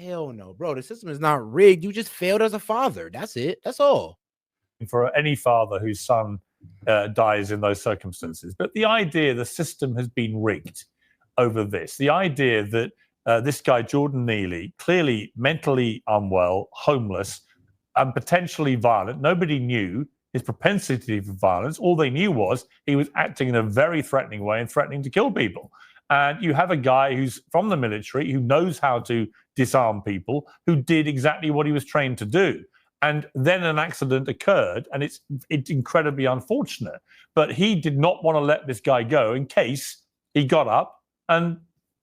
hell no, bro. The system is not rigged. You just failed as a father. That's it. That's all. For any father whose son dies in those circumstances. But the idea the system has been rigged over this, the idea that this guy, Jordan Neely, clearly mentally unwell, homeless, and potentially violent, nobody knew his propensity for violence. All they knew was he was acting in a very threatening way and threatening to kill people. And you have a guy who's from the military, who knows how to disarm people, who did exactly what he was trained to do. And then an accident occurred, and it's incredibly unfortunate. But he did not want to let this guy go in case he got up and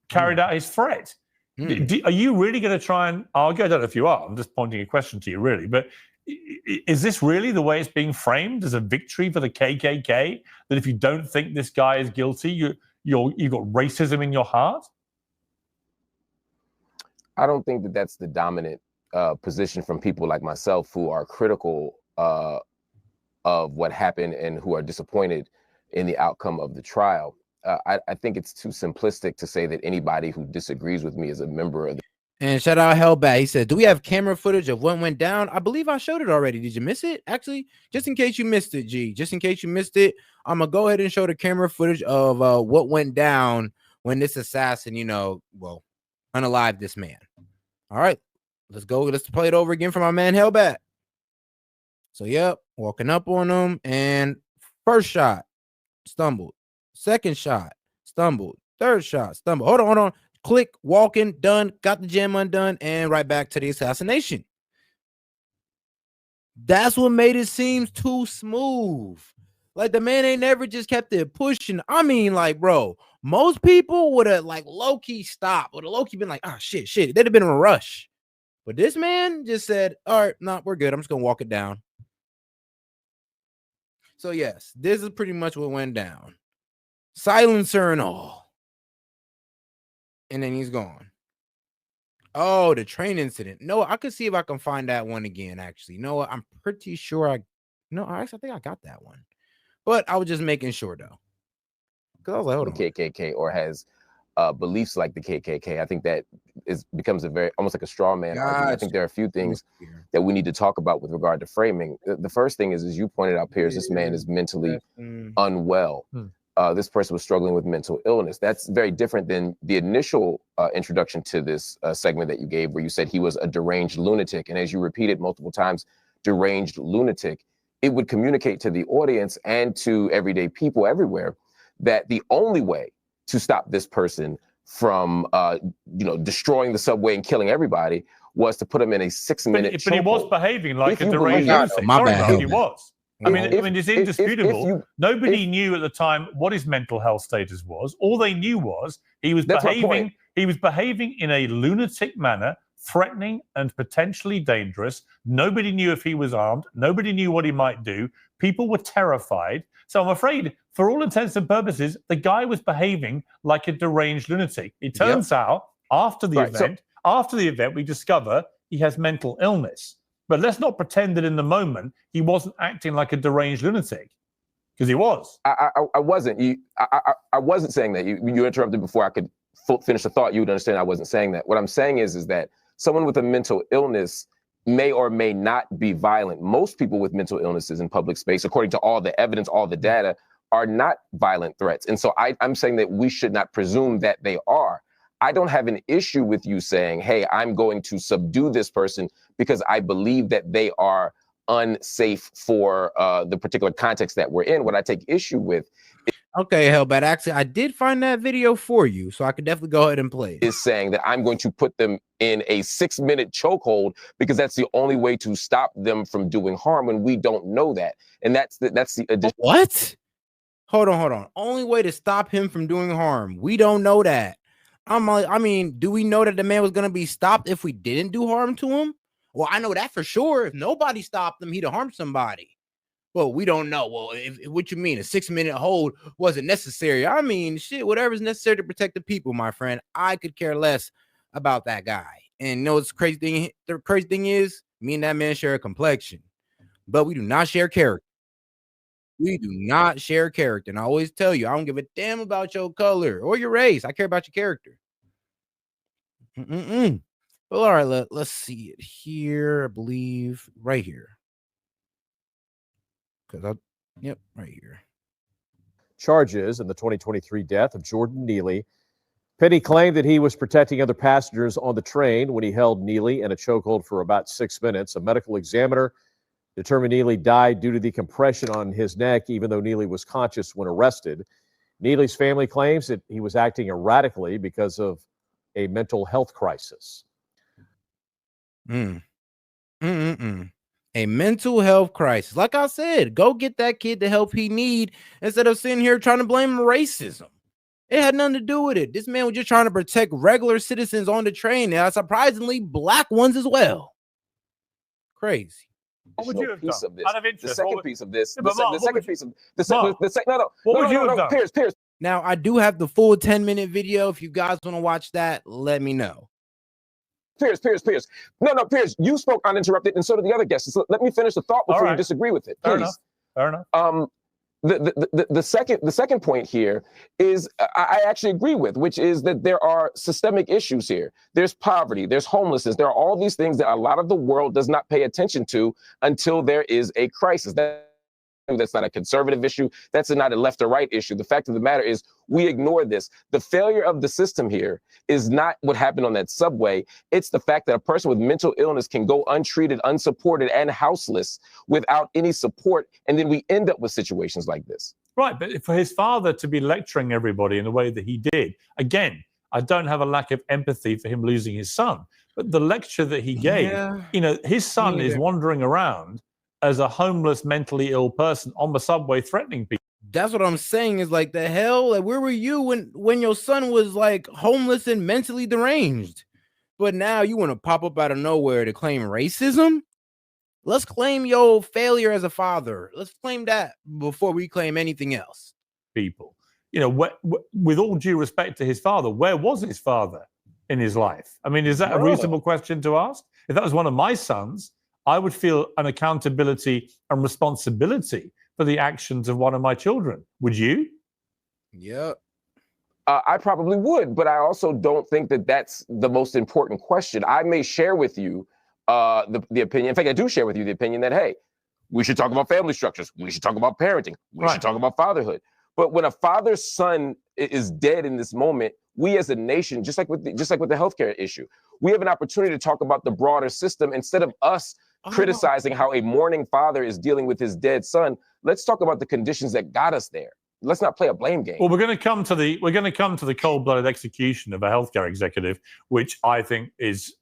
carried out his threat. Are you really going to try and argue? I don't know if you are. I'm just pointing a question to you, really. But is this really the way it's being framed, as a victory for the KKK? That if you don't think this guy is guilty, you've got racism in your heart? I don't think that that's the dominant position from people like myself who are critical of what happened and who are disappointed in the outcome of the trial. I think it's too simplistic to say that anybody who disagrees with me is a member of the... And shout out Hellbat. He said, do we have camera footage of what went down? I believe I showed it already. Did you miss it? Actually, just in case you missed it, G. Just in case you missed it, I'm going to go ahead and show the camera footage of what went down when this assassin, unalived this man. All right. Let's go. Let's play it over again for my man Hellbat. So, yep, walking up on him, and first shot, stumbled. Second shot, stumbled. Third shot, stumbled. Hold on. Click, walking, done, got the gem undone, and right back to the assassination. That's what made it seem too smooth. Like, the man ain't never just kept it pushing. I mean, like, bro, most people would have, like, low-key stopped, would have low-key been like, oh, shit. They'd have been in a rush. But this man just said, all right, no, we're good. I'm just going to walk it down. So, yes, this is pretty much what went down. Silencer and all. And then he's gone. Oh, the train incident. No, I could see if I can find that one again, actually. No, I'm pretty sure I think I got that one. But I was just making sure, though. Because I was like, hold on. The KKK or has beliefs like the KKK. I think that becomes almost like a straw man argument. I think there are a few things that we need to talk about with regard to framing. The first thing is, as you pointed out, Piers, this man is mentally unwell. This person was struggling with mental illness. That's very different than the initial introduction to this segment that you gave, where you said he was a deranged lunatic. And as you repeated multiple times, deranged lunatic, it would communicate to the audience and to everyday people everywhere that the only way to stop this person from, destroying the subway and killing everybody was to put him in a 6-minute. But he was behaving like a deranged lunatic. He was. I mean, it's indisputable. Nobody knew at the time what his mental health status was. All they knew was he was behaving. He was behaving in a lunatic manner, threatening and potentially dangerous. Nobody knew if he was armed. Nobody knew what he might do. People were terrified. So I'm afraid, for all intents and purposes, the guy was behaving like a deranged lunatic. It turns out after the event, we discover he has mental illness. But let's not pretend that in the moment he wasn't acting like a deranged lunatic, because he was. I wasn't. I wasn't saying that. You interrupted before I could finish the thought. You would understand I wasn't saying that. What I'm saying is that someone with a mental illness may or may not be violent. Most people with mental illnesses in public space, according to all the evidence, all the data, are not violent threats. And so I'm saying that we should not presume that they are. I don't have an issue with you saying, hey, I'm going to subdue this person because I believe that they are unsafe for the particular context that we're in. What I take issue with Okay, Hellbat. Actually, I did find that video for you, so I could definitely go ahead and play it. Is saying that I'm going to put them in a 6-minute chokehold because that's the only way to stop them from doing harm, when we don't know that. And that's the addition. What? Hold on. Only way to stop him from doing harm. We don't know that. I'm like, I mean, do we know that the man was going to be stopped if we didn't do harm to him? Well, I know that for sure. If nobody stopped him, he'd have harmed somebody. Well, we don't know. Well, what you mean? A 6-minute hold wasn't necessary. I mean, shit, whatever's necessary to protect the people, my friend. I could care less about that guy. And you know what's crazy thing? The crazy thing is, me and that man share a complexion, but we do not share character. We do not share character. And I always tell you, I don't give a damn about your color or your race. I care about your character. Well, all right, let's see it here. I believe right here. Yep, right here. Charges in the 2023 death of Jordan Neely. Penny claimed that he was protecting other passengers on the train when he held Neely in a chokehold for about 6 minutes. A medical examiner determined Neely died due to the compression on his neck, even though Neely was conscious when arrested. Neely's family claims that he was acting erratically because of a mental health crisis. A mental health crisis. Like I said, go get that kid the help he need instead of sitting here trying to blame racism. It had nothing to do with it. This man was just trying to protect regular citizens on the train, and surprisingly, black ones as well. Crazy. What would you have done? Out of interest, the second piece of this. Piers. Now, I do have the full 10-minute video. If you guys want to watch that, let me know. Piers. No, Piers, you spoke uninterrupted, and so did the other guests. So let me finish the thought before you disagree with it, please. Fair enough. The second point here is I actually agree with, which is that there are systemic issues here. There's poverty, there's homelessness, there are all these things that a lot of the world does not pay attention to until there is a crisis. That's not a conservative issue. That's not a left or right issue. The fact of the matter is we ignore this. The failure of the system here is not what happened on that subway. It's the fact that a person with mental illness can go untreated, unsupported, and houseless without any support. And then we end up with situations like this. Right. But for his father to be lecturing everybody in the way that he did, again, I don't have a lack of empathy for him losing his son. But the lecture that he gave, his son is wandering around as a homeless, mentally ill person on the subway threatening people. That's what I'm saying is like the hell. Like, where were you when your son was like homeless and mentally deranged? But now you want to pop up out of nowhere to claim racism? Let's claim your failure as a father. Let's claim that before we claim anything else. People, with all due respect to his father, where was his father in his life? I mean, is that a reasonable question to ask? If that was one of my sons, I would feel an accountability and responsibility for the actions of one of my children. Would you? Yeah. I probably would, but I also don't think that that's the most important question. I may share with you the opinion. In fact, I do share with you the opinion that, hey, we should talk about family structures. We should talk about parenting. We should talk about fatherhood. But when a father's son is dead in this moment, we as a nation, just like with the healthcare issue, we have an opportunity to talk about the broader system instead of us criticizing how a mourning father is dealing with his dead son. Let's talk about the conditions that got us there. Let's not play a blame game. Well, we're going to come to the cold-blooded execution of a healthcare executive, which I think is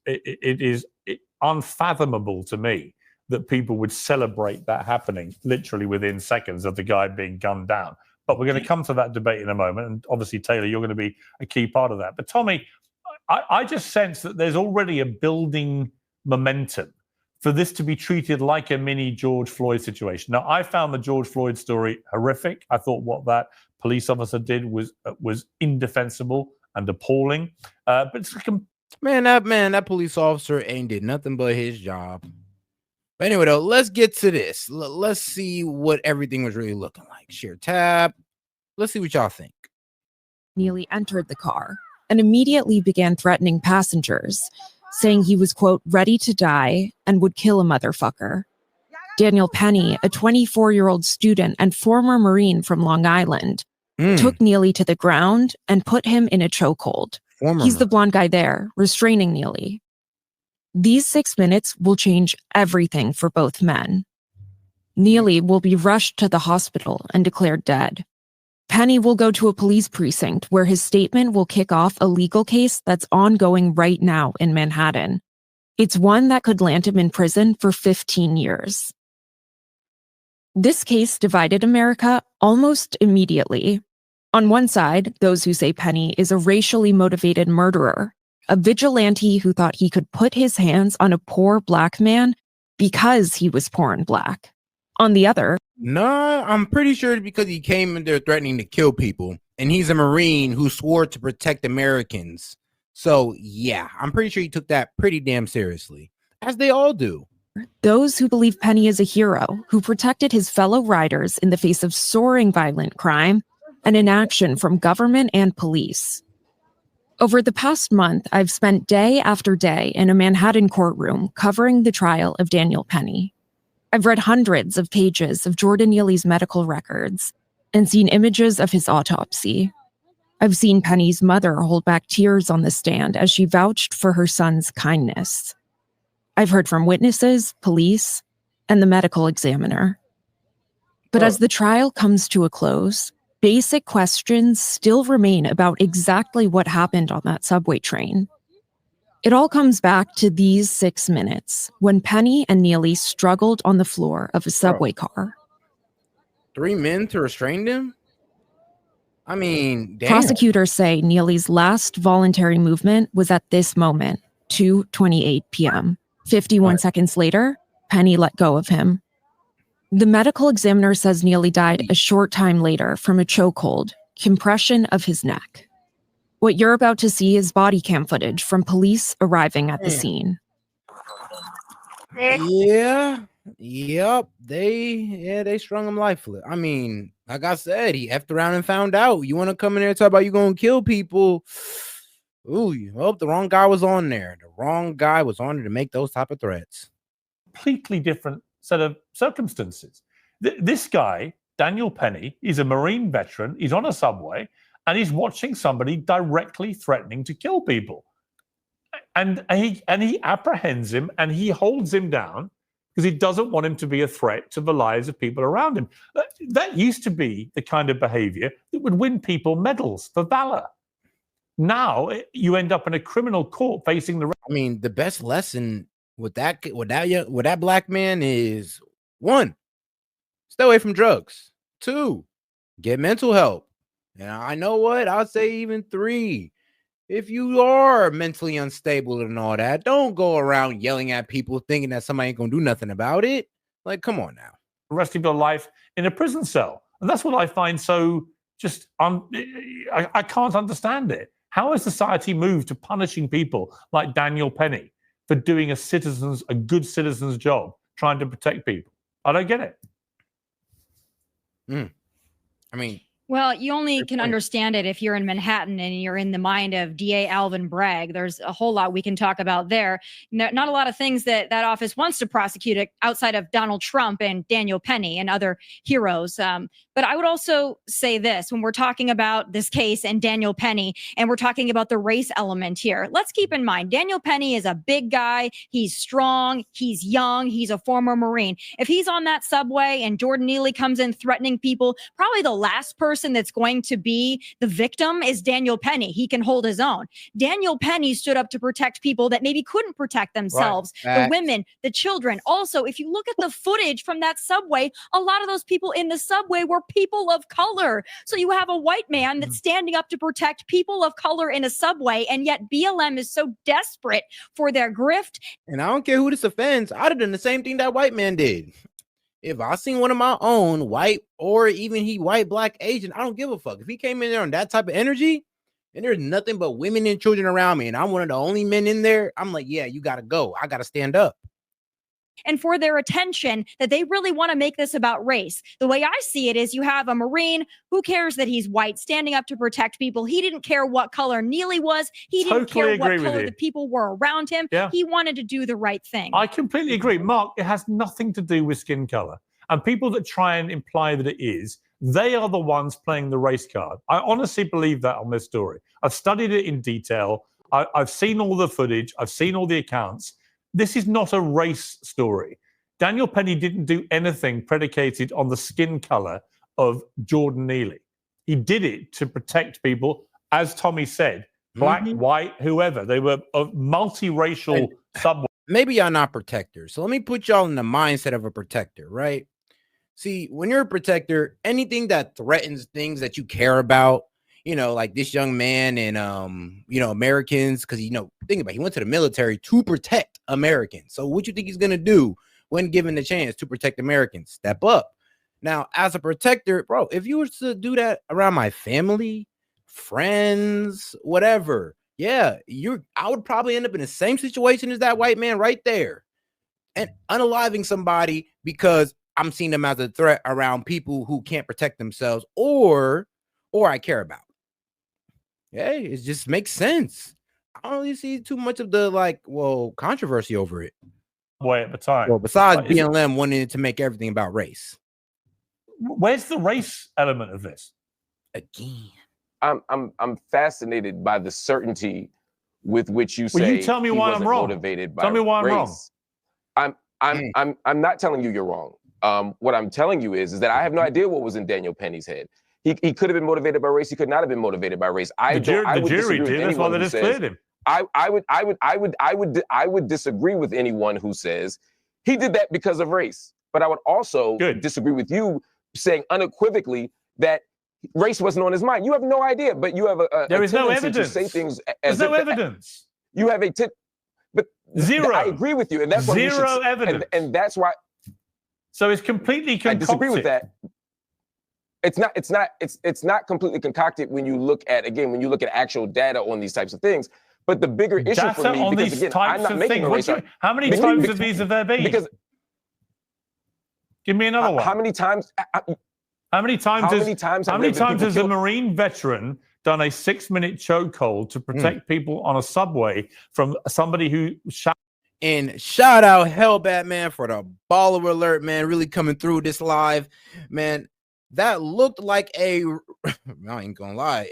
unfathomable to me that people would celebrate that happening literally within seconds of the guy being gunned down. But we're going to come to that debate in a moment, and obviously, Taylor, you're going to be a key part of that. But Tommy, I just sense that there's already a building momentum for this to be treated like a mini George Floyd situation. Now, I found the George Floyd story horrific. I thought what that police officer did was indefensible and appalling. But it's like that police officer ain't did nothing but his job. But anyway, though, let's get to this. Let's see what everything was really looking like. Share tab. Let's see what y'all think. Neely entered the car and immediately began threatening passengers, saying he was, quote, ready to die and would kill a motherfucker. Daniel Penny, a 24-year-old student and former Marine from Long Island, took Neely to the ground and put him in a chokehold. He's the blonde guy there, restraining Neely. These 6 minutes will change everything for both men. Neely will be rushed to the hospital and declared dead. Penny will go to a police precinct where his statement will kick off a legal case that's ongoing right now in Manhattan. It's one that could land him in prison for 15 years. This case divided America almost immediately. On one side, those who say Penny is a racially motivated murderer, a vigilante who thought he could put his hands on a poor black man because he was poor and black. On the other, nah, I'm pretty sure it's because he came in there threatening to kill people, and he's a Marine who swore to protect Americans. So yeah, I'm pretty sure he took that pretty damn seriously, as they all do. Those who believe Penny is a hero who protected his fellow riders in the face of soaring violent crime and inaction from government and police. Over the past month, I've spent day after day in a Manhattan courtroom covering the trial of Daniel Penny. I've read hundreds of pages of Jordan Neely's medical records and seen images of his autopsy. I've seen Penny's mother hold back tears on the stand as she vouched for her son's kindness. I've heard from witnesses, police, and the medical examiner. But as the trial comes to a close, basic questions still remain about exactly what happened on that subway train. It all comes back to these 6 minutes when Penny and Neely struggled on the floor of a subway car. 3 men to restrain them? I mean, damn. Prosecutors say Neely's last voluntary movement was at this moment, 2:28 p.m. 51 seconds later, Penny let go of him. The medical examiner says Neely died a short time later from a chokehold, compression of his neck. What you're about to see is body cam footage from police arriving at the scene. Yeah. Yep. They strung him lifeless. I mean, like I said, he effed around and found out. You want to come in there and talk about you going to kill people? Ooh, well, the wrong guy was on there. The wrong guy was on there to make those type of threats. Completely different set of circumstances. This guy, Daniel Penny, is a Marine veteran. He's on a subway and he's watching somebody directly threatening to kill people. And he apprehends him and he holds him down because he doesn't want him to be a threat to the lives of people around him. That used to be the kind of behavior that would win people medals for valor. Now you end up in a criminal court facing the... I mean, the best lesson with that black man is 1, stay away from drugs. 2, get mental help. And I know what I'll say, even 3, if you are mentally unstable and all that, don't go around yelling at people thinking that somebody ain't gonna do nothing about it. Like, come on now. The rest of your life in a prison cell. And that's what I find so just, I can't understand it. How has society moved to punishing people like Daniel Penny for doing a good citizen's job, trying to protect people? I don't get it. I mean, well, you only can understand it if you're in Manhattan and you're in the mind of DA Alvin Bragg. There's a whole lot we can talk about there. Not a lot of things that office wants to prosecute outside of Donald Trump and Daniel Penny and other heroes. But I would also say this, when we're talking about this case and Daniel Penny, and we're talking about the race element here, let's keep in mind, Daniel Penny is a big guy. He's strong. He's young. He's a former Marine. If he's on that subway and Jordan Neely comes in threatening people, probably the last person that's going to be the victim is Daniel Penny. He can hold his own. Daniel Penny stood up to protect people that maybe couldn't protect themselves, the women, the children. Also, if you look at the footage from that subway, a lot of those people in the subway were people of color. So you have a white man that's standing up to protect people of color in a subway, and yet BLM is so desperate for their grift. And I don't care who this offends, I'd have done the same thing that white man did. If I seen one of my own, white or even white, black, Asian, I don't give a fuck. If he came in there on that type of energy and there's nothing but women and children around me and I'm one of the only men in there, I'm like, yeah, you got to go. I got to stand up. And for their attention, that they really want to make this about race. The way I see it is you have a Marine, who cares that he's white, standing up to protect people. He didn't care what color Neely was. He didn't care what color the people were around him. Yeah. He wanted to do the right thing. I completely agree. Mark, it has nothing to do with skin color. And people that try and imply that it is, they are the ones playing the race card. I honestly believe that on this story. I've studied it in detail. I've seen all the footage. I've seen all the accounts. This is not a race story. Daniel Penny didn't do anything predicated on the skin color of Jordan Neely. He did it to protect people, as Tommy said, black, white, whoever. They were a multiracial subway. Maybe y'all not protectors. So let me put y'all in the mindset of a protector, right? See, when you're a protector, anything that threatens things that you care about, like this young man and, Americans, because, think about it, he went to the military to protect Americans. So what you think he's going to do when given the chance to protect Americans? Step up. Now, as a protector, bro, if you were to do that around my family, friends, whatever, yeah, I would probably end up in the same situation as that white man right there and unaliving somebody because I'm seeing them as a threat around people who can't protect themselves or I care about. Hey, it just makes sense. I don't really see too much of the controversy over it. Way at the time. Well, besides BLM wanting to make everything about race. Where's the race element of this? Again, I'm fascinated by the certainty with which you say. Well, you tell me why I'm wrong. Motivated by tell me why race. I'm wrong. I'm not telling you you're wrong. What I'm telling you is that I have no idea what was in Daniel Penny's head. He could have been motivated by race. He could not have been motivated by race. The jury did. That's why they just cleared him. I would disagree with anyone who says he did that because of race. But I would also disagree with you saying unequivocally that race wasn't on his mind. You have no idea, but you have there is no to evidence. say things as There's no evidence. You have a but zero. I agree with you, and that's zero evidence, and that's why. So it's completely concocted. I disagree with that. It's not completely concocted when you look at actual data on these types of things. But the bigger issue for me, because again, I'm not making a race argument. How many times of these have there been? Because give me another one. How many times? How many times has a Marine veteran done a 6-minute chokehold to protect people on a subway from somebody who shot? And shout out Hellbat, man, for the baller alert, man, really coming through this live, man. That looked like I ain't gonna lie,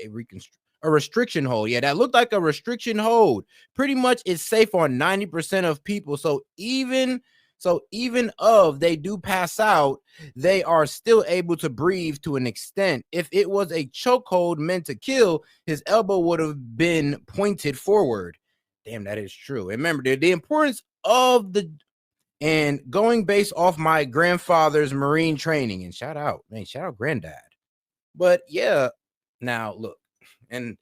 a restriction hold. Yeah, that looked like a restriction hold. Pretty much it's safe on 90% of people. So even if they do pass out, they are still able to breathe to an extent. If it was a chokehold meant to kill, his elbow would have been pointed forward. Damn, that is true. And remember, the importance of and going based off my grandfather's Marine training, and shout out granddad. But yeah, now look, and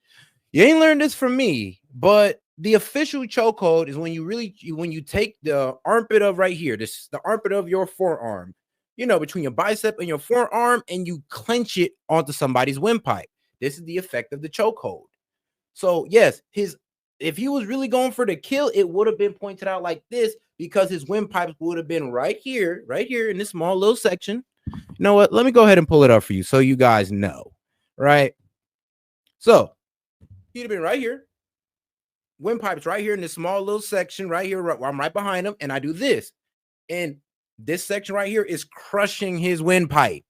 you ain't learned this from me, but the official chokehold is when you take the armpit of right here, the armpit of your forearm, between your bicep and your forearm, and you clench it onto somebody's windpipe. This is the effect of the chokehold. So yes, if he was really going for the kill, it would have been pointed out like this, because his windpipes would have been right here in this small little section. You know what? Let me go ahead and pull it up for you so you guys know, right? So he'd have been right here. Windpipes right here in this small little section right here. I'm right behind him, and I do this. And this section right here is crushing his windpipe.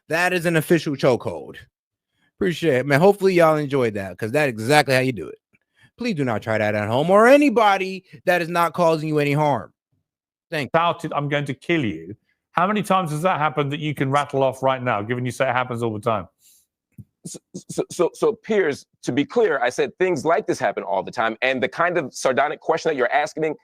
That is an official chokehold. Appreciate it, man. Hopefully y'all enjoyed that, because that's exactly how you do it. Please do not try that at home, or anybody that is not causing you any harm. Thank you. I'm going to kill you. How many times has that happened that you can rattle off right now, given you say it happens all the time? So Piers, to be clear, I said things like this happen all the time. And the kind of sardonic question that you're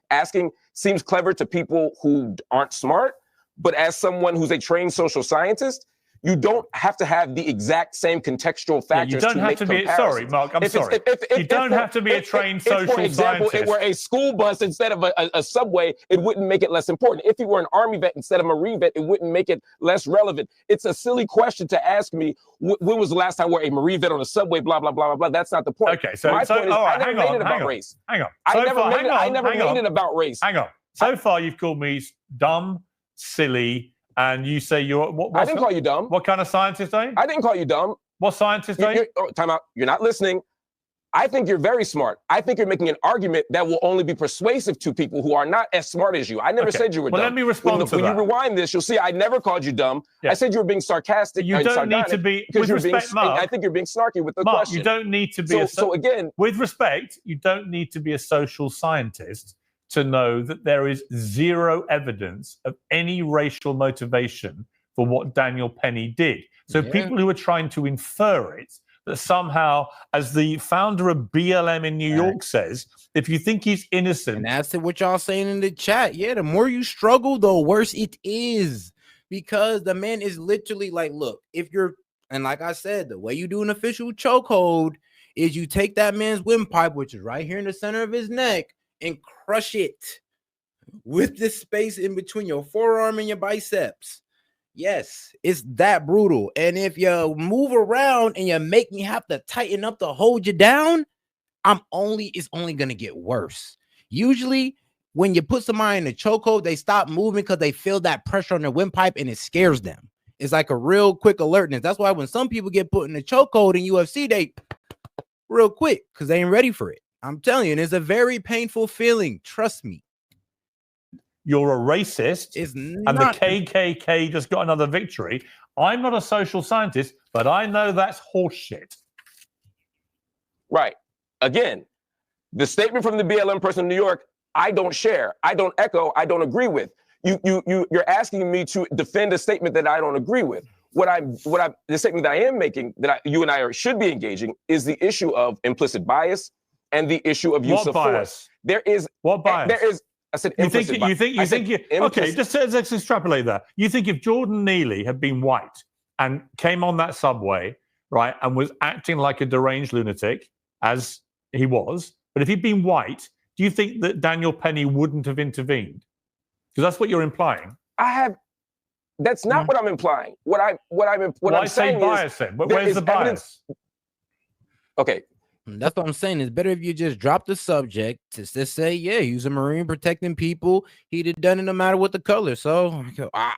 asking seems clever to people who aren't smart. But as someone who's a trained social scientist, you don't have to have the exact same contextual factors to make comparisons. Sorry, Mark, I'm sorry. You don't have to be a trained social scientist. For example, it were a school bus instead of a subway, it wouldn't make it less important. If you were an Army vet instead of a Marine vet, it wouldn't make it less relevant. It's a silly question to ask me, when was the last time where a Marine vet on a subway, blah, blah, blah, blah, blah. That's not the point. Okay, so my point is, all right, I never made it about race. Hang on. I never made it about race. Hang on. So far, you've called me dumb, silly, and you say you're what? I didn't call you dumb. What kind of scientist are you? I didn't call you dumb. What scientist are you? Time out. You're not listening. I think you're very smart. I think you're making an argument that will only be persuasive to people who are not as smart as you. I never said you were dumb. Well, let me respond to that. When you rewind this, you'll see I never called you dumb. Yeah. I said you were being sarcastic. You don't need to be, because with respect, Mark. I think you're being snarky with the Mark, question. you don't need to be so again, with respect, you don't need to be a social scientist to know that there is zero evidence of any racial motivation for what Daniel Penny did. So people who are trying to infer it, that somehow, as the founder of BLM in New York says, if you think he's innocent. And that's what y'all saying in the chat. Yeah, the more you struggle, the worse it is. Because the man is literally like, look, and like I said, the way you do an official chokehold is you take that man's windpipe, which is right here in the center of his neck, and crush it with this space in between your forearm and your biceps. Yes, it's that brutal. And if you move around and you make me have to tighten up to hold you down, it's only gonna get worse. Usually, when you put somebody in a chokehold, they stop moving because they feel that pressure on their windpipe and it scares them. It's like a real quick alertness. That's why when some people get put in a chokehold in UFC, they real quick because they ain't ready for it. I'm telling you, and it's a very painful feeling. Trust me. You're a racist, and the KKK just got another victory. I'm not a social scientist, but I know that's horseshit. Right. Again, the statement from the BLM person in New York, I don't share, I don't echo, I don't agree with. You're asking me to defend a statement that I don't agree with. The statement that I am making, you and I should be engaging, is the issue of implicit bias and the issue of use of force. There is what bias? There is. I said implicit. Okay, just let's extrapolate that. You think if Jordan Neely had been white and came on that subway, right, and was acting like a deranged lunatic, as he was, but if he'd been white, do you think that Daniel Penny wouldn't have intervened? Because that's what you're implying. That's not what I'm implying. What I'm saying bias is, then? But where's the bias? Okay. That's what I'm saying. It's better if you just drop the subject to just say, yeah, he was a Marine protecting people. He'd have done it no matter what the color. So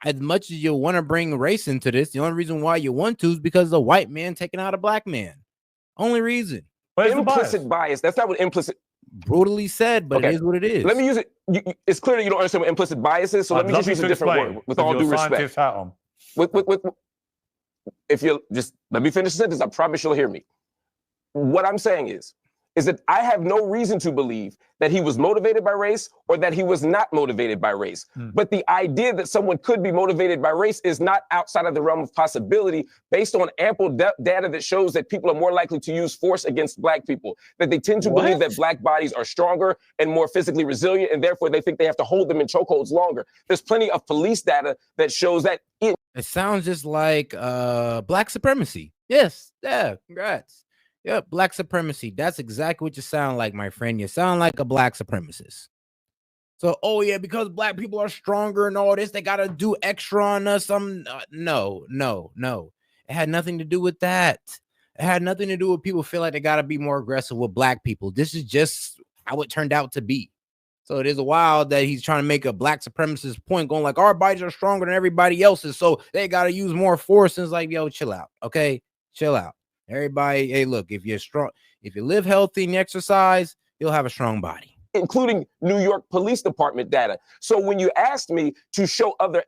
as much as you want to bring race into this, the only reason why you want to is because the white man taking out a black man. Only reason. Where's implicit bias? That's not what implicit. Brutally said, but it is what it is. Let me use it. It's clear that you don't understand what implicit bias is. So let me just use a different word with all due respect. If you just let me finish the sentence, I promise you'll hear me. What I'm saying is that I have no reason to believe that he was motivated by race or that he was not motivated by race. But the idea that someone could be motivated by race is not outside of the realm of possibility based on ample data that shows that people are more likely to use force against black people, that they tend to believe that black bodies are stronger and more physically resilient, and therefore they think they have to hold them in chokeholds longer. There's plenty of police data that shows that. It sounds just like black supremacy. Yes. Yeah. Congrats. Yep, black supremacy. That's exactly what you sound like, my friend. You sound like a black supremacist. So, oh yeah, because black people are stronger and all this, they got to do extra on us. No. It had nothing to do with that. It had nothing to do with people feel like they got to be more aggressive with black people. This is just how it turned out to be. So it is wild that he's trying to make a black supremacist point, going like, our bodies are stronger than everybody else's, so they got to use more force. And it's like, yo, chill out, okay? Chill out. Everybody, hey, look, if you're strong, if you live healthy and you exercise, you'll have a strong body. Including New York Police Department data. So when you asked me to show other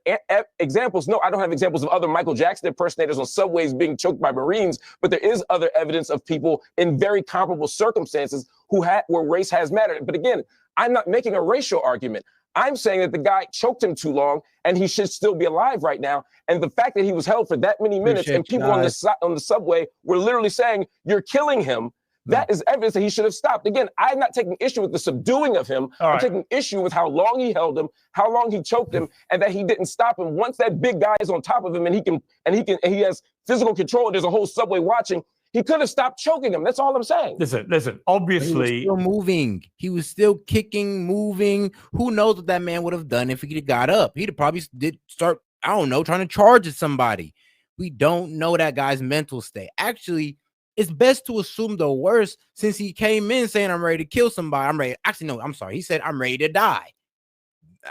examples, no, I don't have examples of other Michael Jackson impersonators on subways being choked by Marines, but there is other evidence of people in very comparable circumstances where race has mattered. But again, I'm not making a racial argument. I'm saying that the guy choked him too long and he should still be alive right now. And the fact that he was held for that many minutes and people on the subway were literally saying, you're killing him. That is evidence that he should have stopped. Again, I'm not taking issue with the subduing of him. I'm taking issue with how long he held him, how long he choked him, and that he didn't stop him. Once that big guy is on top of him and he has physical control, and there's a whole subway watching, he could have stopped choking him. That's all I'm saying. Listen. Obviously, he was still moving. He was still kicking, moving. Who knows what that man would have done if he got up? He'd have probably start, I don't know, trying to charge at somebody. We don't know that guy's mental state. Actually, it's best to assume the worst since he came in saying, I'm ready to kill somebody. I'm ready. Actually, no, I'm sorry. He said, I'm ready to die.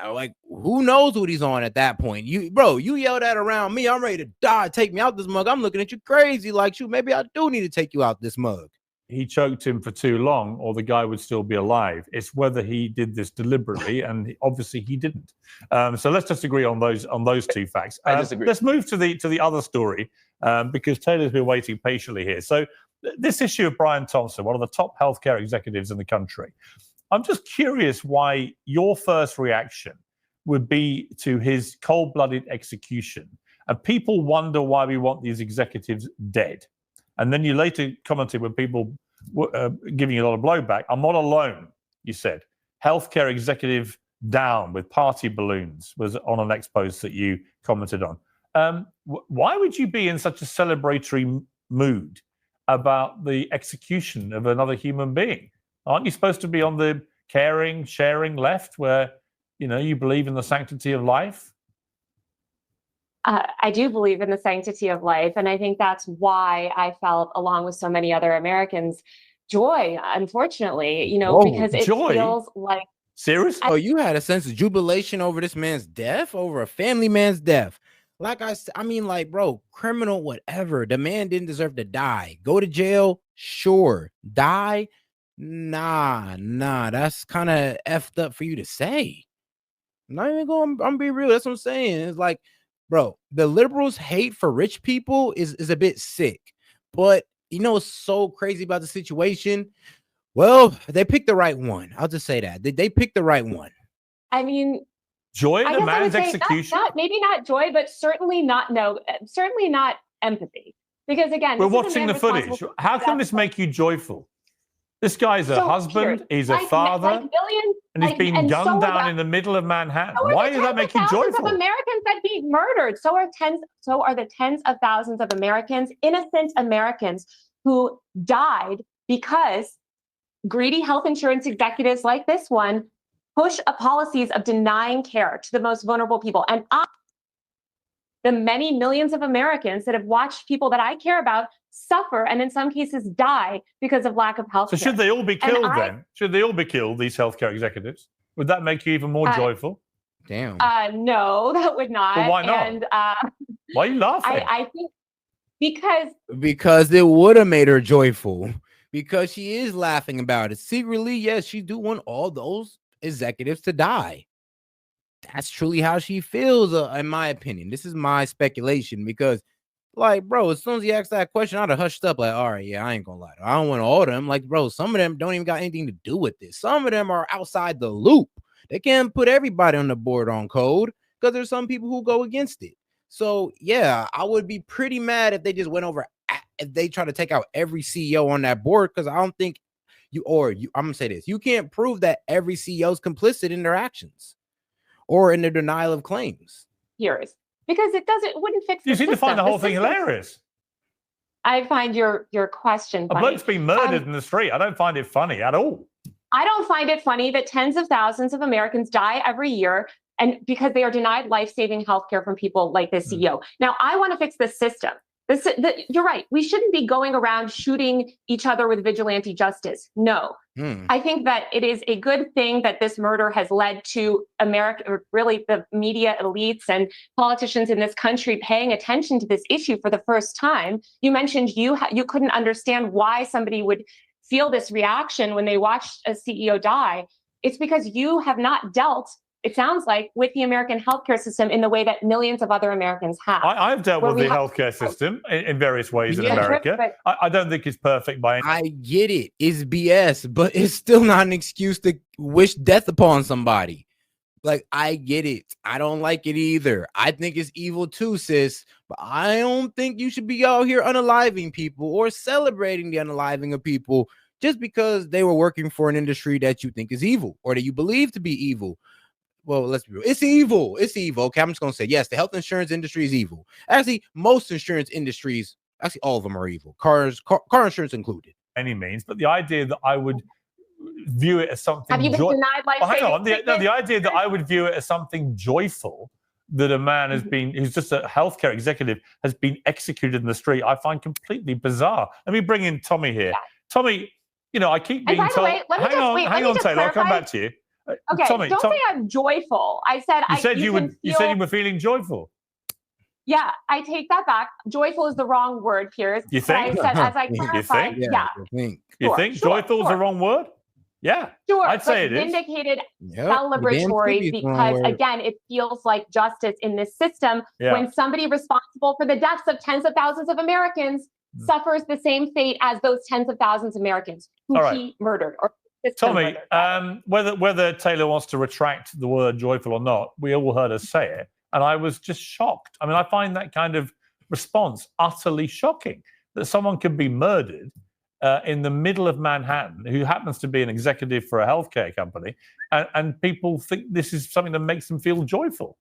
Like, who knows what he's on at that point? You yelled at around me. I'm ready to die. Take me out this mug. I'm looking at you crazy. Like, shoot, maybe I do need to take you out this mug. He choked him for too long, or the guy would still be alive. It's whether he did this deliberately, and obviously he didn't. So let's just agree on those two facts. I disagree. Let's move to the other story because Taylor's been waiting patiently here. So this issue of Brian Thompson, one of the top healthcare executives in the country. I'm just curious why your first reaction would be to his cold-blooded execution. And people wonder why we want these executives dead. And then you later commented when people were giving you a lot of blowback, I'm not alone, you said. Healthcare executive down with party balloons was on a next post that you commented on. Why would you be in such a celebratory mood about the execution of another human being? Aren't you supposed to be on the caring, sharing left where, you believe in the sanctity of life? I do believe in the sanctity of life. And I think that's why I felt, along with so many other Americans, joy, unfortunately, because it feels like. Seriously? Oh, you had a sense of jubilation over this man's death, over a family man's death. Like I said, I mean, like, bro, criminal, whatever. The man didn't deserve to die. Go to jail, sure. Die, nah. That's kind of effed up for you to say. I'm not even going. I'm being real. That's what I'm saying. It's like, bro, the liberals' hate for rich people is a bit sick. But you know what's so crazy about the situation? Well, they picked the right one. I'll just say that they picked the right one. I mean, joy in a man's execution. Not maybe not joy, but certainly not empathy. Because again, we're watching the footage. How can this make you joyful? This guy's a husband, he's a father, and he's been gunned down in the middle of Manhattan. Why does that make you joyful? Of Americans that be murdered. So are the tens of thousands of Americans, innocent Americans, who died because greedy health insurance executives like this one push policies of denying care to the most vulnerable people. And the many millions of Americans that have watched people that I care about suffer and in some cases die because of lack of health care. So should they all be killed then? Should they all be killed, these healthcare executives? Would that make you even more joyful? Damn. No, that would not. But why not? And, why are you laughing? I think because it would have made her joyful. Because she is laughing about it. Secretly, yes, she do want all those executives to die. That's truly how she feels, in my opinion. This is my speculation because, like, bro, as soon as he asked that question, I'd have hushed up. Like, all right, yeah, I ain't gonna lie. I don't want all of them. Like, bro, some of them don't even got anything to do with this. Some of them are outside the loop. They can't put everybody on the board on code because there's some people who go against it. So, yeah, I would be pretty mad if they just went over. If they try to take out every CEO on that board, because I don't think I'm gonna say this: you can't prove that every CEO is complicit in their actions or in their denial of claims. Because it wouldn't fix. You seem to find the whole thing hilarious. I find your question funny. A bloke's been murdered in the street. I don't find it funny at all. I don't find it funny that tens of thousands of Americans die every year, and because they are denied life-saving health care from people like this CEO. Now, I want to fix the system. You're right. We shouldn't be going around shooting each other with vigilante justice. No. I think that it is a good thing that this murder has led to America, or really the media elites and politicians in this country paying attention to this issue for the first time. You mentioned you couldn't understand why somebody would feel this reaction when they watched a CEO die. It's because you have not dealt, it sounds like, with the American healthcare system in the way that millions of other Americans have. I've dealt with the healthcare system in various ways in America. I don't think it's perfect by any. I get it. It's BS, but it's still not an excuse to wish death upon somebody. Like, I get it. I don't like it either. I think it's evil too, sis. But I don't think you should be out here unaliving people or celebrating the unaliving of people just because they were working for an industry that you think is evil or that you believe to be evil. Well, let's be real. It's evil. It's evil. Okay, I'm just going to say, yes, the health insurance industry is evil. Actually, most insurance industries, actually, all of them are evil. Car insurance included. Any means. But the idea that I would view it as something... Have you been denied life saving? Hang on. The idea that I would view it as something joyful, that a man has been, who's just a healthcare executive, has been executed in the street, I find completely bizarre. Let me bring in Tommy here. Yeah. Tommy, I keep being told... Hang on, Taylor, I'll come back to you. Okay, Tommy, don't say I'm joyful. I said you said you were feeling joyful. Yeah, I take that back. Joyful is the wrong word, Piers. You think? I said, as I clarified, You think joyful is the wrong word? Yeah, sure. I'd say it is. Vindicated, celebratory, because again, it feels like justice in this system when somebody responsible for the deaths of tens of thousands of Americans suffers the same fate as those tens of thousands of Americans who he murdered or. Tommy, whether Taylor wants to retract the word joyful or not, we all heard her say it, and I was just shocked. I mean, I find that kind of response utterly shocking, that someone could be murdered in the middle of Manhattan, who happens to be an executive for a healthcare company, and people think this is something that makes them feel joyful.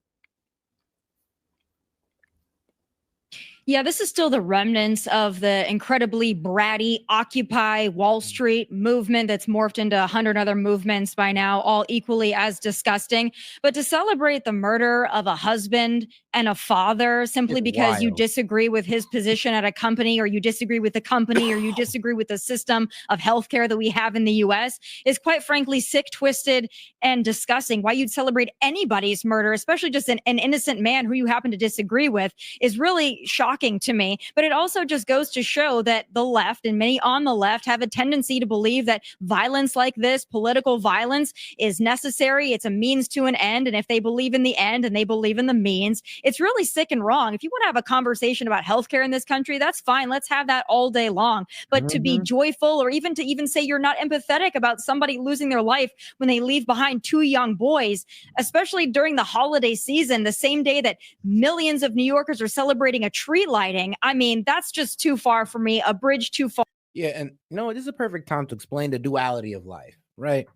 Yeah, this is still the remnants of the incredibly bratty Occupy Wall Street movement that's morphed into 100 other movements by now, all equally as disgusting. But to celebrate the murder of a husband and a father simply It's because you wild. disagree with his position at a company, or you disagree with the company, or you disagree with the system of healthcare that we have in the US is quite frankly sick, twisted, and disgusting. Why you'd celebrate anybody's murder, especially just an innocent man who you happen to disagree with, is really shocking to me. But it also just goes to show that the left and many on the left have a tendency to believe that violence like this, political violence, is necessary. It's a means to an end. And if they believe in the end and they believe in the means, it's really sick and wrong. If you want to have a conversation about healthcare in this country, that's fine. Let's have that all day long. But to be joyful, or even to say you're not empathetic about somebody losing their life when they leave behind two young boys, especially during the holiday season, the same day that millions of New Yorkers are celebrating a tree lighting. I mean, that's just too far for me, a bridge too far. Yeah, and this is a perfect time to explain the duality of life, right?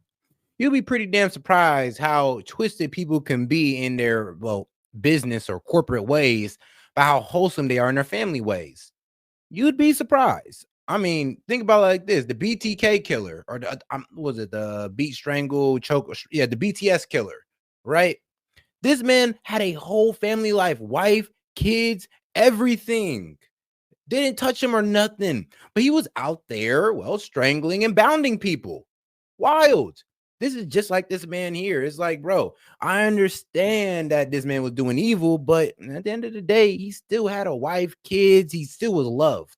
You'll be pretty damn surprised how twisted people can be in their, business or corporate ways, by how wholesome they are in their family ways. You'd be surprised. I mean, think about it like this: the BTK killer, or the beat, strangle, choke? Yeah, the BTS killer, right? This man had a whole family life, wife, kids, everything. Didn't touch him or nothing, but he was out there, strangling and bounding people. Wild. This is just like this man here. It's like, bro, I understand that this man was doing evil, but at the end of the day, he still had a wife, kids. He still was loved.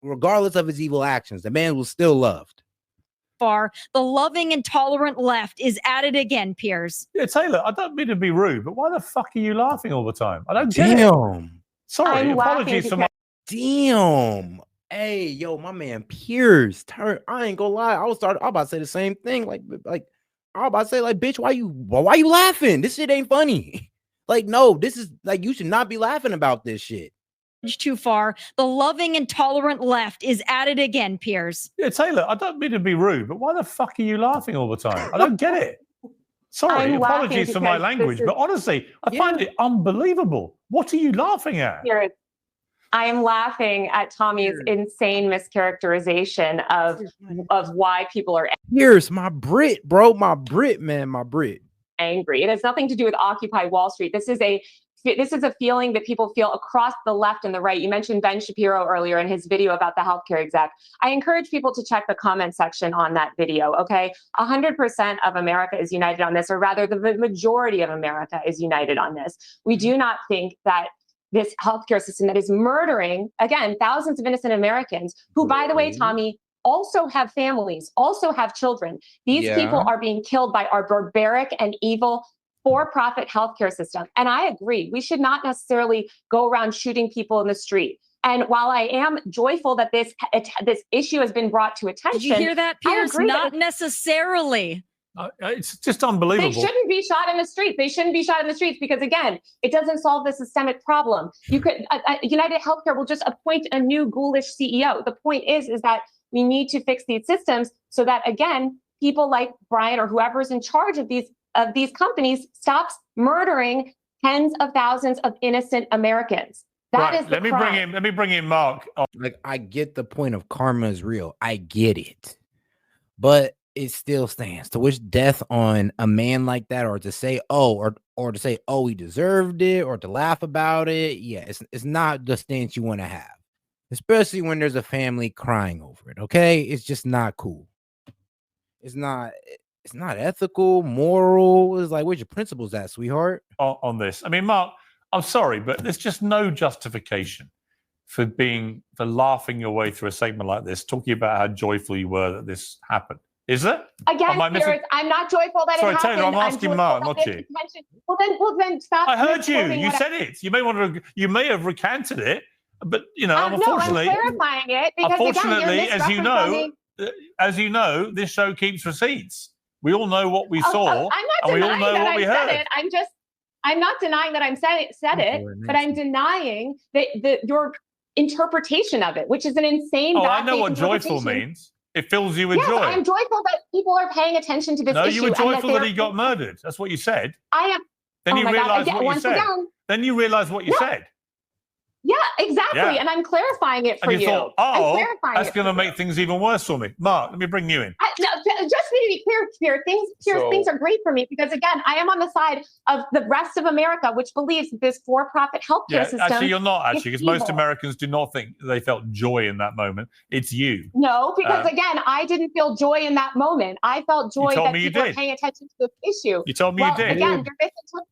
Regardless of his evil actions, the man was still loved. The loving and tolerant left is at it again, Piers. Yeah, Taylor, I don't mean to be rude, but why the fuck are you laughing all the time? I don't get it. Sorry, apologies for my... Damn. Hey, yo, my man Piers. I ain't gonna lie. I was about to say the same thing. Like I was about to say, bitch, why you laughing? This shit ain't funny. No, this is you should not be laughing about this shit. Too far. The loving and tolerant left is at it again, Piers. Yeah, Taylor, I don't mean to be rude, but why the fuck are you laughing all the time? I don't get it. Sorry, apologies for my language, but honestly, I find it unbelievable. What are you laughing at? I am laughing at Tommy's insane mischaracterization of why people are Here's my Brit, bro. My Brit, man. My Brit. Angry. It has nothing to do with Occupy Wall Street. This is a feeling that people feel across the left and the right. You mentioned Ben Shapiro earlier in his video about the healthcare exec. I encourage people to check the comment section on that video, okay? 100% of America is united on this, or rather the majority of America is united on this. We do not think that this healthcare system that is murdering, again, thousands of innocent Americans who, by the way, Tommy, also have families, also have children. These people are being killed by our barbaric and evil for-profit healthcare system. And I agree, we should not necessarily go around shooting people in the street. And while I am joyful that this issue has been brought to attention, did you hear that, Piers? Not necessarily. It's just unbelievable. They shouldn't be shot in the streets. They shouldn't be shot in the streets because, again, it doesn't solve the systemic problem. You could United Healthcare will just appoint a new ghoulish CEO. The point is that we need to fix these systems so that, again, people like Brian or whoever is in charge of these companies stops murdering tens of thousands of innocent Americans. That is the crime. Let me bring in Mark. I get the point of karma is real. I get it, but it still stands to wish death on a man like that, or to say, or to say, he deserved it, or to laugh about it. Yeah, it's not the stance you want to have, especially when there's a family crying over it. Okay, it's just not cool. It's not ethical, moral. It's like, where's your principles at, sweetheart? On this, I mean, Mark, I'm sorry, but there's just no justification for laughing your way through a segment like this, talking about how joyful you were that this happened. Is there? Again, I'm not joyful that it happened. Sorry, Taylor, I'm asking Mark, not you. Well, then stop. I heard you. You said it. You may have recanted it, but unfortunately, no, I'm clarifying it because unfortunately, again, as you know, this show keeps receipts. We all know what we saw, I'm not and we all know what we heard. It. I'm not denying that I said it, but I'm denying that your interpretation of it, which is an insane. I know what joyful means. It fills you with joy. I'm joyful that people are paying attention to this issue. No, you were joyful that he got murdered. That's what you said. I am. Then you realized what you said. Then you realized what you said. Yeah, exactly. Yeah. And I'm clarifying it for and you thought, I'm oh, clarifying that's going to make things even worse for me. Mark, let me bring you in. No, just to be clear, things are great for me because again, I am on the side of the rest of America, which believes that this for-profit healthcare system. Actually, you're not actually, because most Americans do not think they felt joy in that moment. It's you. No, because again, I didn't feel joy in that moment. I felt joy that people were paying attention to this issue. You told me you did. Again,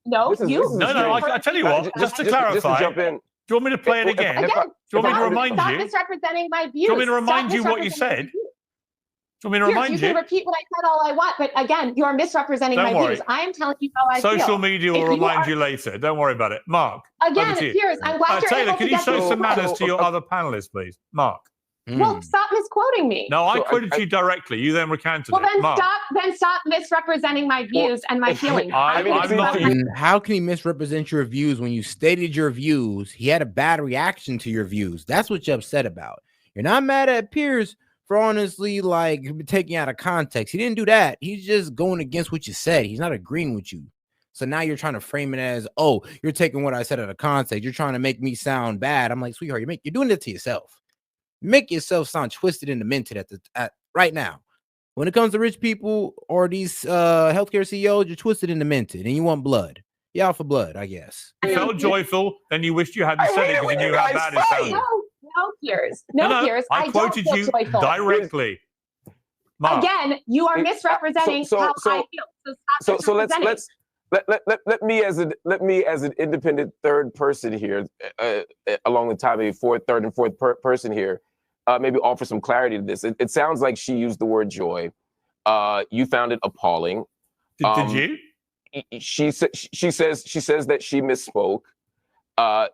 No, I tell you what, just to clarify. Jump in. Do you want me to play it again? Do you want me to remind you? Stop misrepresenting my views. Do you want me to remind you what you said? Do you want me to remind you? You can repeat what I said all I want, but again, you are misrepresenting my views. I am telling you how I feel. Social media will remind you later. Don't worry about it. Mark. Again, Piers, I'm glad you're Taylor, able can to you get show this some right. manners to your other panelists, please? Mark. Well, stop misquoting me. No, I quoted you directly. You then recanted it. Mark. Then stop misrepresenting my views and my feelings. How can he misrepresent your views when you stated your views? He had a bad reaction to your views. That's what you're upset about. You're not mad at Piers for honestly like taking out of context. He didn't do that. He's just going against what you said. He's not agreeing with you. So now you're trying to frame it as, oh, you're taking what I said out of context. You're trying to make me sound bad. I'm like, sweetheart, you're doing it to yourself. Make yourself sound twisted and demented at right now. When it comes to rich people or these healthcare CEOs, you're twisted and demented, and you want blood. You're out for blood, I guess. You felt joyful, then you wished you hadn't said it because you knew how bad it sounded. No, Piers. No, Piers. I quoted you directly. Mark. Again, you are misrepresenting how I feel. So let me as an independent third person here, along the time of third and fourth person here, maybe offer some clarity to this. It sounds like she used the word joy. You found it appalling. Did you? She says that she misspoke.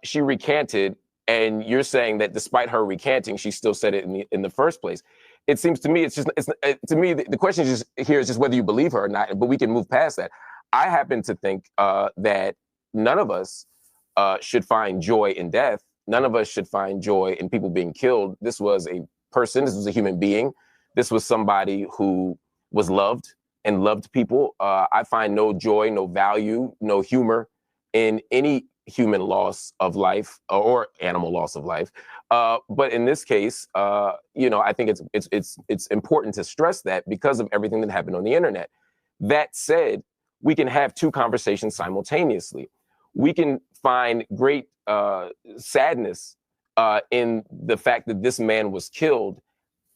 She recanted, and you're saying that despite her recanting, she still said it in the first place. It seems to me the question is just whether you believe her or not. But we can move past that. I happen to think that none of us should find joy in death. None of us should find joy in people being killed. This was a person. This was a human being. This was somebody who was loved and loved people. I find no joy, no value, no humor in any human loss of life or animal loss of life. But in this case, I think it's important to stress that because of everything that happened on the internet. That said, we can have two conversations simultaneously. We can find great sadness in the fact that this man was killed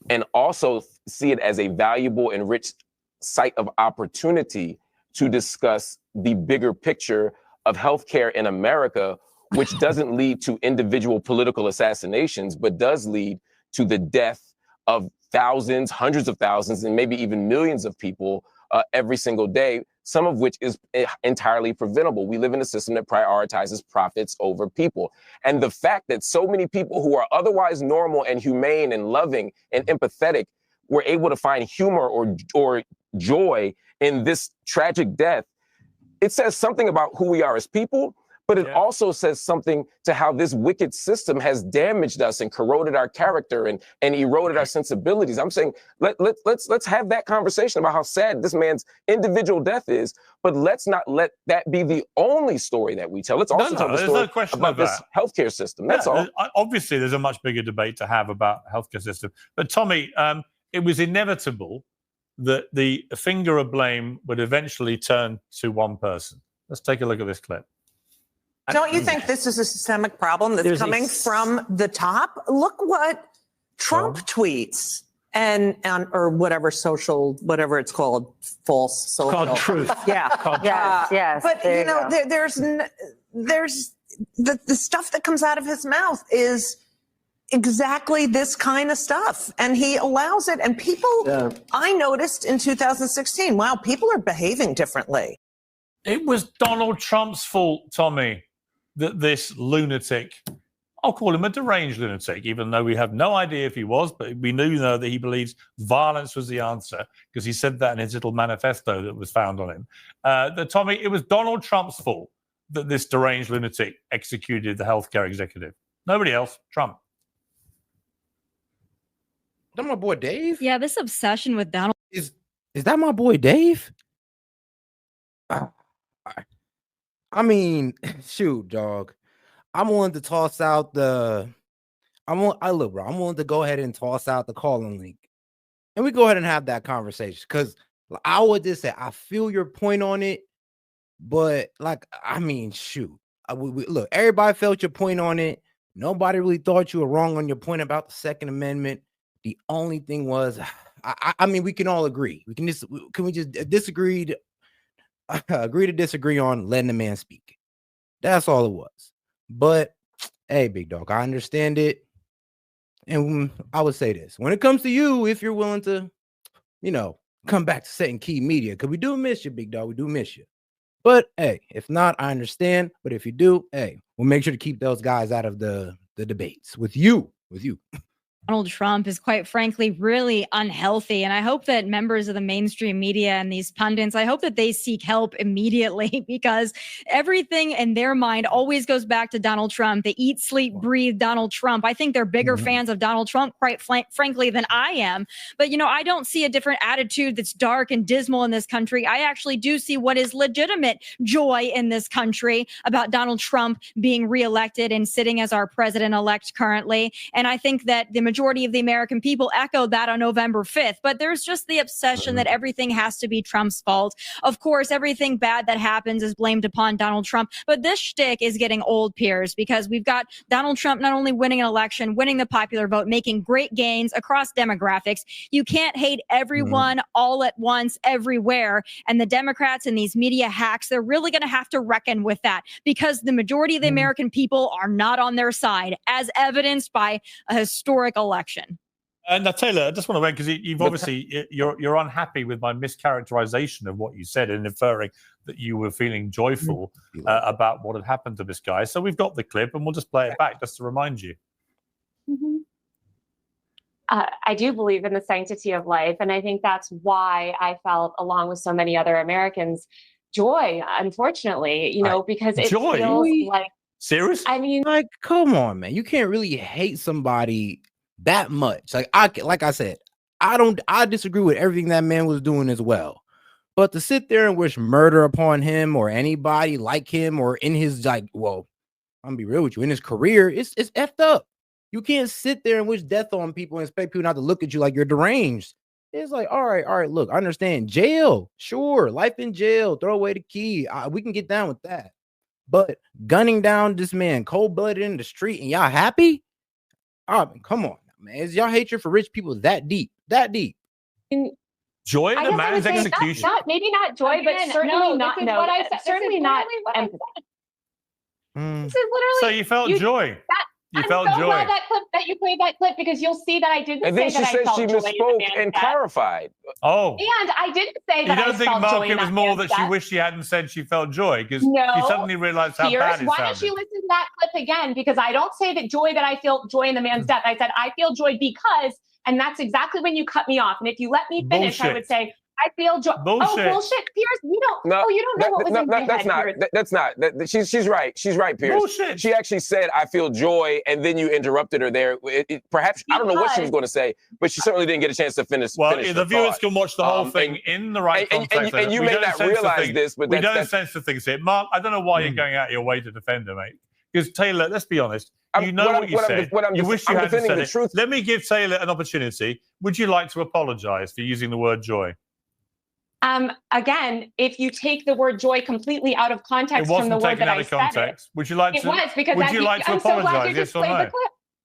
and also see it as a valuable and rich site of opportunity to discuss the bigger picture of healthcare in America, which doesn't lead to individual political assassinations, but does lead to the death of thousands, hundreds of thousands, and maybe even millions of people every single day, some of which is entirely preventable. We live in a system that prioritizes profits over people. And the fact that so many people who are otherwise normal and humane and loving and empathetic were able to find humor or joy in this tragic death, it says something about who we are as people, but it also says something to how this wicked system has damaged us and corroded our character and eroded our sensibilities. I'm saying let's have that conversation about how sad this man's individual death is, but let's not let that be the only story that we tell. Let's also tell the story about this healthcare system. That's all. Obviously, there's a much bigger debate to have about the healthcare system. But Tommy, it was inevitable that the finger of blame would eventually turn to one person. Let's take a look at this clip. Don't you think this is a systemic problem that's coming from the top? Look what Trump tweets or whatever it's called, false social. Called truth. Yeah. Yes. But there's the stuff that comes out of his mouth is exactly this kind of stuff, and he allows it. And people, I noticed in 2016, wow, people are behaving differently. It was Donald Trump's fault, Tommy, that this lunatic, I'll call him a deranged lunatic, even though we have no idea if he was, but we do know that he believes violence was the answer because he said that in his little manifesto that was found on him. Tommy, it was Donald Trump's fault that this deranged lunatic executed the healthcare executive. Nobody else, Trump. Is that my boy Dave? Yeah, this obsession with Donald. Is that my boy Dave? I mean, shoot, dog. I'm willing to toss out the. I'm willing to go ahead and toss out the calling link, and we go ahead and have that conversation. Because I would just say I feel your point on it, but like I mean, shoot, look, everybody felt your point on it. Nobody really thought you were wrong on your point about the Second Amendment. The only thing was, I mean, we can all agree. We can just disagree to agree to disagree on letting the man speak. That's all it was. But hey, big dog, I understand it. And I would say this: when it comes to you, if you're willing to, come back to Setting Key Media, because we do miss you, big dog. We do miss you. But hey, if not, I understand. But if you do, hey, we'll make sure to keep those guys out of the debates with you. Donald Trump is quite frankly really unhealthy. And I hope that members of the mainstream media and these pundits, I hope that they seek help immediately because everything in their mind always goes back to Donald Trump. They eat, sleep, breathe Donald Trump. I think they're bigger fans of Donald Trump, quite frankly, than I am. But, I don't see a different attitude that's dark and dismal in this country. I actually do see what is legitimate joy in this country about Donald Trump being reelected and sitting as our president-elect currently. And I think that the majority of the American people echoed that on November 5th. But there's just the obsession that everything has to be Trump's fault. Of course, everything bad that happens is blamed upon Donald Trump. But this shtick is getting old, Piers, because we've got Donald Trump not only winning an election, winning the popular vote, making great gains across demographics. You can't hate everyone all at once, everywhere. And the Democrats and these media hacks, they're really going to have to reckon with that because the majority of the American people are not on their side, as evidenced by a historic election. Now, Taylor, I just want to wait because you've obviously you're unhappy with my mischaracterization of what you said and inferring that you were feeling joyful about what had happened to this guy. So we've got the clip and we'll just play it back just to remind you. I do believe in the sanctity of life, and I think that's why I felt, along with so many other Americans, joy. Unfortunately, because it feels like serious. I mean, like, come on, man, you can't really hate somebody that much. Like I said, I disagree with everything that man was doing as well. But to sit there and wish murder upon him or anybody like him or in his I'm gonna be real with you, in his career, it's effed up. You can't sit there and wish death on people and expect people not to look at you like you're deranged. It's like, all right, look, I understand. Jail, sure, life in jail, throw away the key. We can get down with that. But gunning down this man cold-blooded in the street and y'all happy? I mean, come on, man. Is y'all hatred for rich people that deep? Joy in a man's execution. Maybe not joy, but certainly not. Certainly not empathy. This is literally. So you felt joy. You felt joy. Glad that clip that you played that clip because you'll see that I didn't and say then that I felt she joy. misspoke and clarified. Oh. And I didn't say that you I don't think, felt Mark, joy. it was more that she wished she hadn't said she felt joy because you suddenly realized how bad it Why sounded. don't you listen to that clip again? Because I don't say that I feel joy in the man's death. I said I feel joy because, and that's exactly when you cut me off. And if you let me finish, I would say I feel joy. Bullshit. Oh, bullshit, Piers. You don't know what was in my head. That's not. She's right. She's right, Piers. Bullshit. She actually said, "I feel joy," and then you interrupted her there. Perhaps I don't know what she was going to say, but she certainly didn't get a chance to finish. Well, the viewers can watch the whole thing in the right context. And you may not realize this, but we don't censor things here. Mark, I don't know why you're going out of your way to defend her, mate. Because Taylor, let's be honest. You know what you said. You wish you hadn't said it. Let me give Taylor an opportunity. Would you like to apologize for using the word joy? Again, if you take the word joy completely out of context from the word that I said, would you like to? It was because would you like to apologize? Yes or no?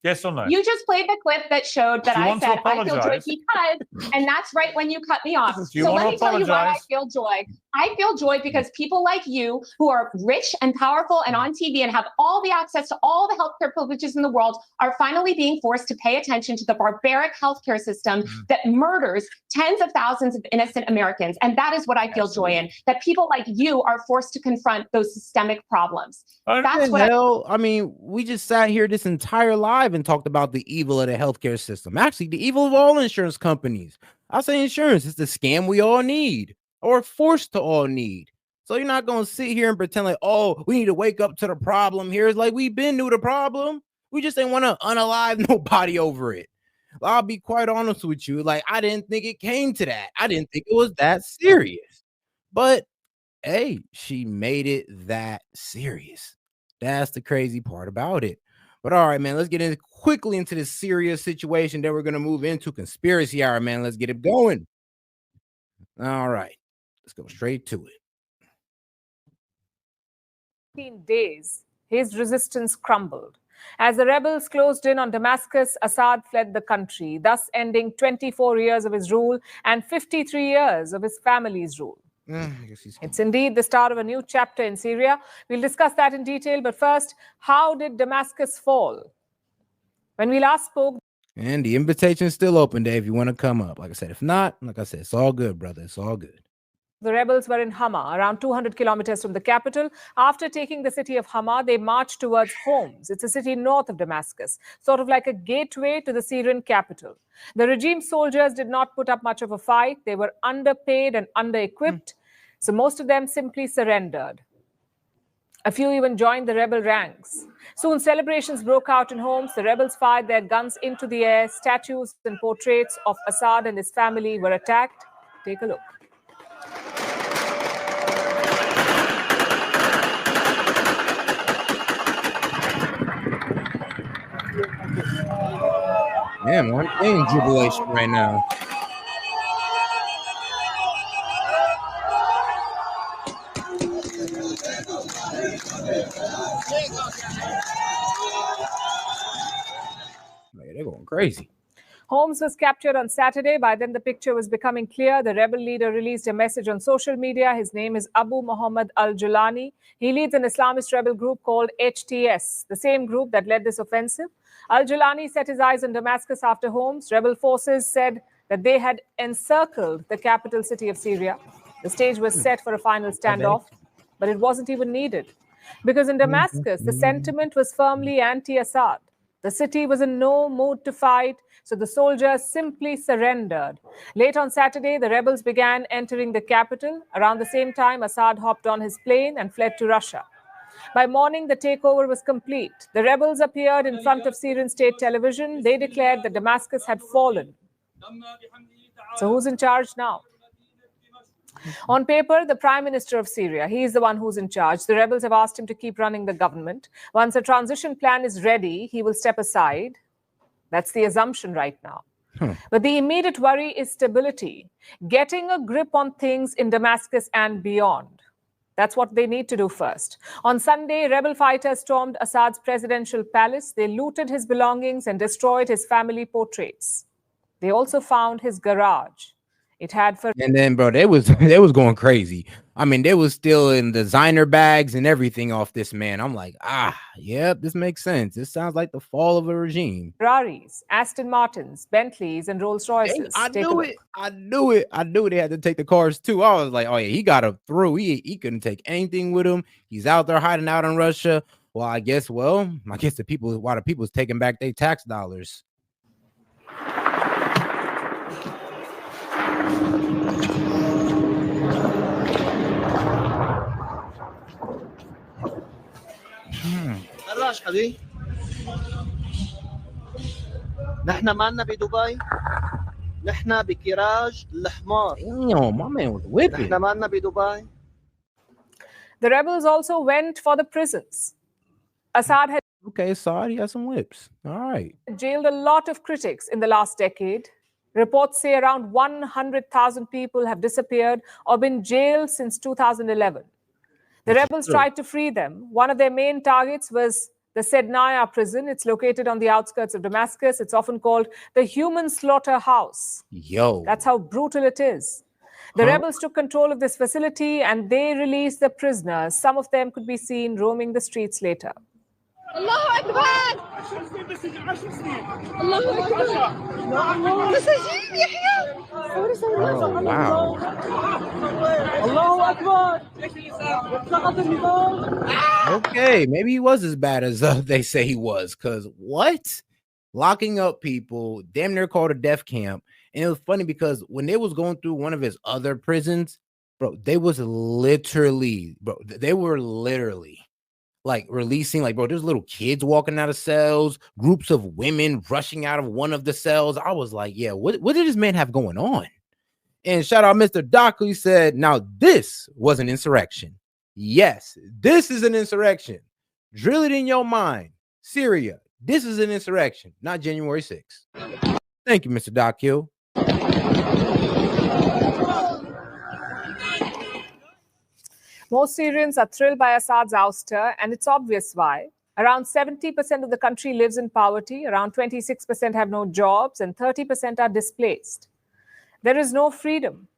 Yes or no? You just played the clip that showed that I said I feel joy because, and that's right when you cut me off. So let me tell you why I feel joy. I feel joy because people like you who are rich and powerful and on TV and have all the access to all the healthcare privileges in the world are finally being forced to pay attention to the barbaric healthcare system that murders tens of thousands of innocent Americans. And that is what I feel joy in, that people like you are forced to confront those systemic problems. That's what I mean, we just sat here this entire live and talked about the evil of the healthcare system. Actually, the evil of all insurance companies. I say insurance is the scam we all need or forced to all need. So you're not going to sit here and pretend like, oh, we need to wake up to the problem here. It's like we've been to the problem. We just ain't want to unalive nobody over it. I'll be quite honest with you. Like, I didn't think it came to that. I didn't think it was that serious. But, hey, she made it that serious. That's the crazy part about it. But all right, man, let's get quickly into this Syria situation. Then we're going to move into conspiracy hour, man. Let's get it going. All right, let's go straight to it. 15 days, his resistance crumbled. As the rebels closed in on Damascus, Assad fled the country, thus ending 24 years of his rule and 53 years of his family's rule. It's indeed the start of a new chapter in Syria. We'll discuss that in detail. But first, how did Damascus fall? When we last spoke... And the invitation is still open, Dave, if you want to come up. Like I said, if not, like I said, it's all good, brother. It's all good. The rebels were in Hama, around 200 kilometers from the capital. After taking the city of Hama, they marched towards Homs. It's a city north of Damascus, sort of like a gateway to the Syrian capital. The regime soldiers did not put up much of a fight. They were underpaid and under-equipped, so most of them simply surrendered. A few even joined the rebel ranks. Soon celebrations broke out in Homs. The rebels fired their guns into the air. Statues and portraits of Assad and his family were attacked. Take a look. Man, one thing, jubilation right now. Man, they're going crazy. Homs was captured on Saturday. By then, the picture was becoming clear. The rebel leader released a message on social media. His name is Abu Muhammad al-Julani. He leads an Islamist rebel group called HTS, the same group that led this offensive. Al-Julani set his eyes on Damascus after Homs. Rebel forces said that they had encircled the capital city of Syria. The stage was set for a final standoff, but it wasn't even needed. Because in Damascus, the sentiment was firmly anti-Assad. The city was in no mood to fight, so the soldiers simply surrendered. Late on Saturday, the rebels began entering the capital. Around the same time, Assad hopped on his plane and fled to Russia. By morning, the takeover was complete. The rebels appeared in front of Syrian state television. They declared that Damascus had fallen. So who's in charge now? On paper, the Prime Minister of Syria, he is the one who's in charge. The rebels have asked him to keep running the government. Once a transition plan is ready, he will step aside. That's the assumption right now. But the immediate worry is stability, getting a grip on things in Damascus and beyond. That's what they need to do first. On Sunday, rebel fighters stormed Assad's presidential palace. They looted his belongings and destroyed his family portraits. They also found his garage. It had for... And then, bro, they was going crazy. I mean, they was still in designer bags and everything off this man. I'm like, yep, this makes sense. This sounds like the fall of a regime. Ferraris, Aston Martins, Bentleys, and Rolls Royces. I knew it. I knew they had to take the cars too. I was like, oh yeah, he got him through. He couldn't take anything with him. He's out there hiding out in Russia. Well, I guess the people's taking back their tax dollars. دراج حبيبي نحن ما لنا بدبي نحن بكراج الحمار. Damn, my man was whipping. نحن ما لنا بدبي. The rebels also went for the prisons. Assad had Assad, he has some whips. All right. Jailed a lot of critics in the last decade. Reports say around 100,000 people have disappeared or been jailed since 2011. The rebels tried to free them. One of their main targets was the Sednaya prison. It's located on the outskirts of Damascus. It's often called the human slaughterhouse. That's how brutal it is. The rebels took control of this facility and they released the prisoners. Some of them could be seen roaming the streets later. الله أكبر 10 سنين الله أكبر مساجين يحيى الله أكبر سقط النظام. Okay, maybe he was as bad as they say he was, because what? Locking up people, damn near called a death camp. And it was funny because when they was going through one of his other prisons, bro, they were literally like releasing, like, bro, there's little kids walking out of cells, groups of women rushing out of one of the cells. I was like, yeah, what did this man have going on? And shout out Mr. Doc, who said, now this was an insurrection. Yes, this is an insurrection. Drill it in your mind. Syria, this is an insurrection, not January 6th. Thank you, Mr. Doc Hill. Most Syrians are thrilled by Assad's ouster, and it's obvious why. Around 70% of the country lives in poverty, around 26% have no jobs, and 30% are displaced. There is no freedom,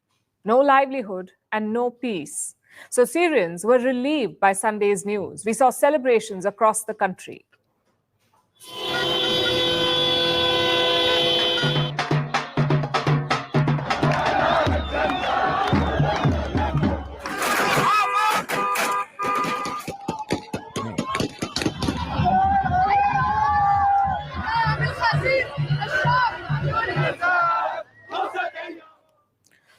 no livelihood, and no peace. So Syrians were relieved by Sunday's news. We saw celebrations across the country.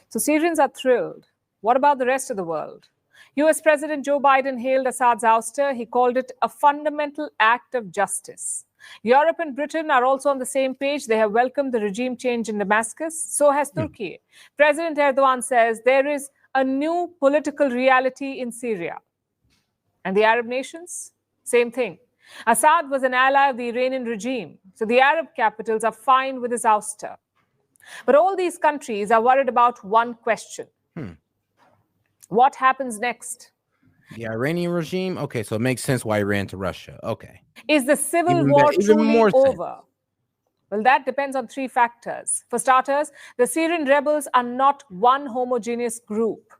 So Syrians are thrilled. What about the rest of the world? US President Joe Biden hailed Assad's ouster. He called it a fundamental act of justice. Europe and Britain are also on the same page. They have welcomed the regime change in Damascus. So has Turkey. President Erdogan says there is a new political reality in Syria. And the Arab nations? Same thing. Assad was an ally of the Iranian regime. So the Arab capitals are fine with his ouster. But all these countries are worried about one question. What happens next? The Iranian regime? Okay, so it makes sense why he ran to Russia. Okay. Is the civil war truly over? Well, that depends on three factors. For starters, the Syrian rebels are not one homogeneous group.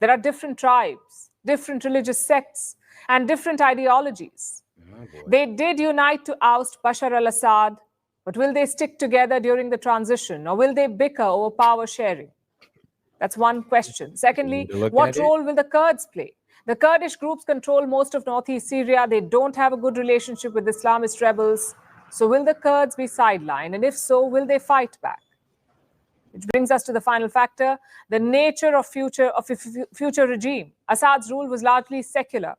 There are different tribes, different religious sects, and different ideologies. They did unite to oust Bashar al-Assad, but will they stick together during the transition, or will they bicker over power sharing? That's one question. Secondly, what role will the Kurds play? The Kurdish groups control most of northeast Syria. They don't have a good relationship with Islamist rebels. So will the Kurds be sidelined? And if so, will they fight back? Which brings us to the final factor, the nature of future regime. Assad's rule was largely secular.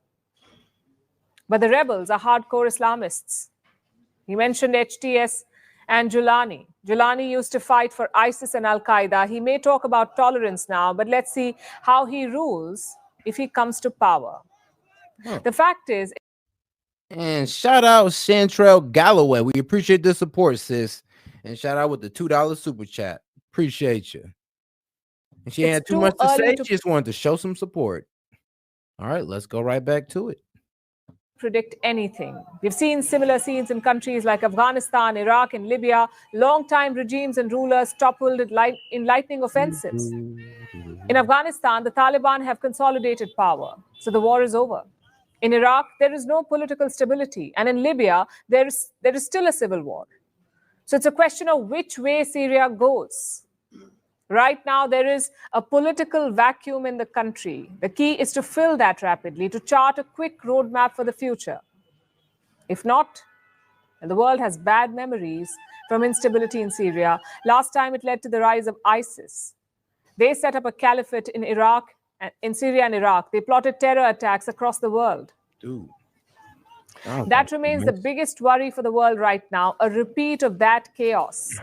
But the rebels are hardcore Islamists. He mentioned HTS and Julani. Julani used to fight for ISIS and Al-Qaeda. He may talk about tolerance now, but let's see how he rules if he comes to power. The fact is... And shout out Chantrell Galloway. We appreciate the support, sis. And shout out with the $2 super chat. Appreciate you. And she had too much to say. She just wanted to show some support. All right, let's go right back to it. Predict anything. We've seen similar scenes in countries like Afghanistan, Iraq, and Libya. Long-time regimes and rulers toppled in lightning offensives. In Afghanistan, the Taliban have consolidated power, so the war is over. In Iraq, there is no political stability, and in Libya, there is still a civil war. So it's a question of which way Syria goes. Right now, there is a political vacuum in the country. The key is to fill that rapidly, to chart a quick roadmap for the future. If not, the world has bad memories from instability in Syria. Last time it led to the rise of ISIS. They set up a caliphate in Syria and Iraq. They plotted terror attacks across the world. That remains the biggest worry for the world right now, a repeat of that chaos.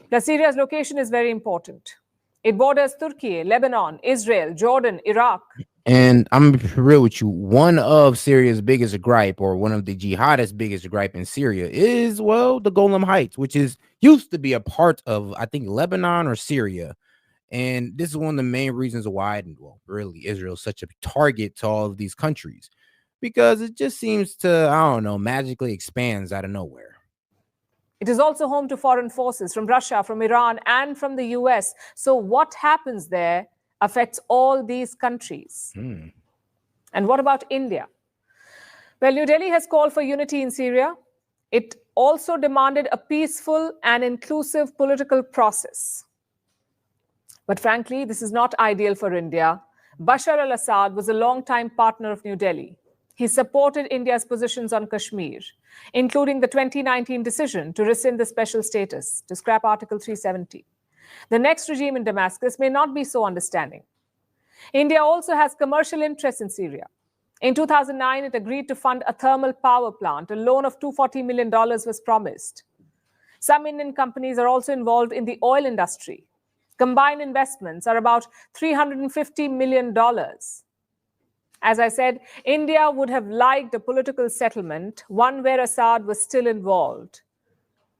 Plus, Syria's location is very important. It borders Turkey, Lebanon, Israel, Jordan, Iraq. And I'm real with you. One of Syria's biggest gripe, or one of the jihadists' biggest gripe in Syria is, well, the Golan Heights, which used to be a part of, I think, Lebanon or Syria. And this is one of the main reasons why, well, really, Israel is such a target to all of these countries, because it just seems to, I don't know, magically expands out of nowhere. It is also home to foreign forces from Russia, from Iran, and from the US. So what happens there affects all these countries. And what about India? Well, New Delhi has called for unity in Syria. It also demanded a peaceful and inclusive political process. But frankly, this is not ideal for India. Bashar al-Assad was a long-time partner of New Delhi. He supported India's positions on Kashmir, including the 2019 decision to rescind the special status, to scrap Article 370. The next regime in Damascus may not be so understanding. India also has commercial interests in Syria. In 2009, it agreed to fund a thermal power plant. A loan of $240 million was promised. Some Indian companies are also involved in the oil industry. Combined investments are about $350 million. As I said, India would have liked a political settlement, one where Assad was still involved.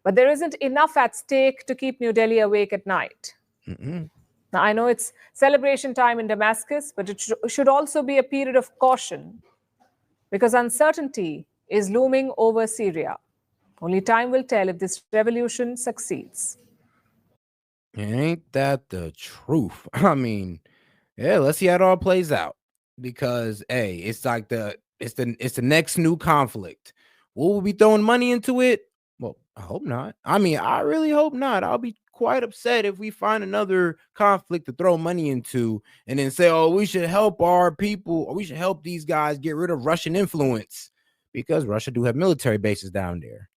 But there isn't enough at stake to keep New Delhi awake at night. Now, I know it's celebration time in Damascus, but it should also be a period of caution because uncertainty is looming over Syria. Only time will tell if this revolution succeeds. Ain't that the truth? I mean, yeah, let's see how it all plays out. Because hey, it's like it's the next new conflict. Will we be throwing money into it? Well, I hope not. I mean, I really hope not. I'll be quite upset if we find another conflict to throw money into and then say, oh, we should help our people or we should help these guys get rid of Russian influence because Russia do have military bases down there.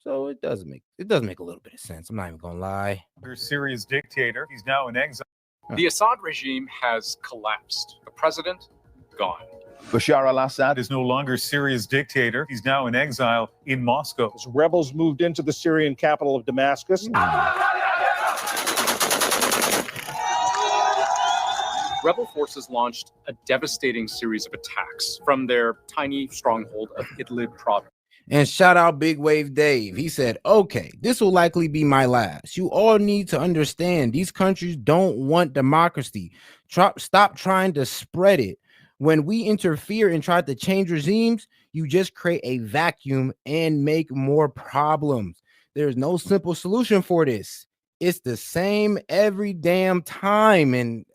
So it does make a little bit of sense. I'm not even gonna lie. Syria's dictator. He's now in exile. The Assad regime has collapsed. The president, gone. Bashar al-Assad is no longer Syria's dictator. He's now in exile in Moscow. As rebels moved into the Syrian capital of Damascus. Rebel forces launched a devastating series of attacks from their tiny stronghold of Idlib province. And shout out Big Wave Dave. He said, okay, this will likely be my last. You all need to understand these countries don't want democracy. Stop trying to spread it. When we interfere and try to change regimes, you just create a vacuum and make more problems. There's no simple solution for this. It's the same every damn time. And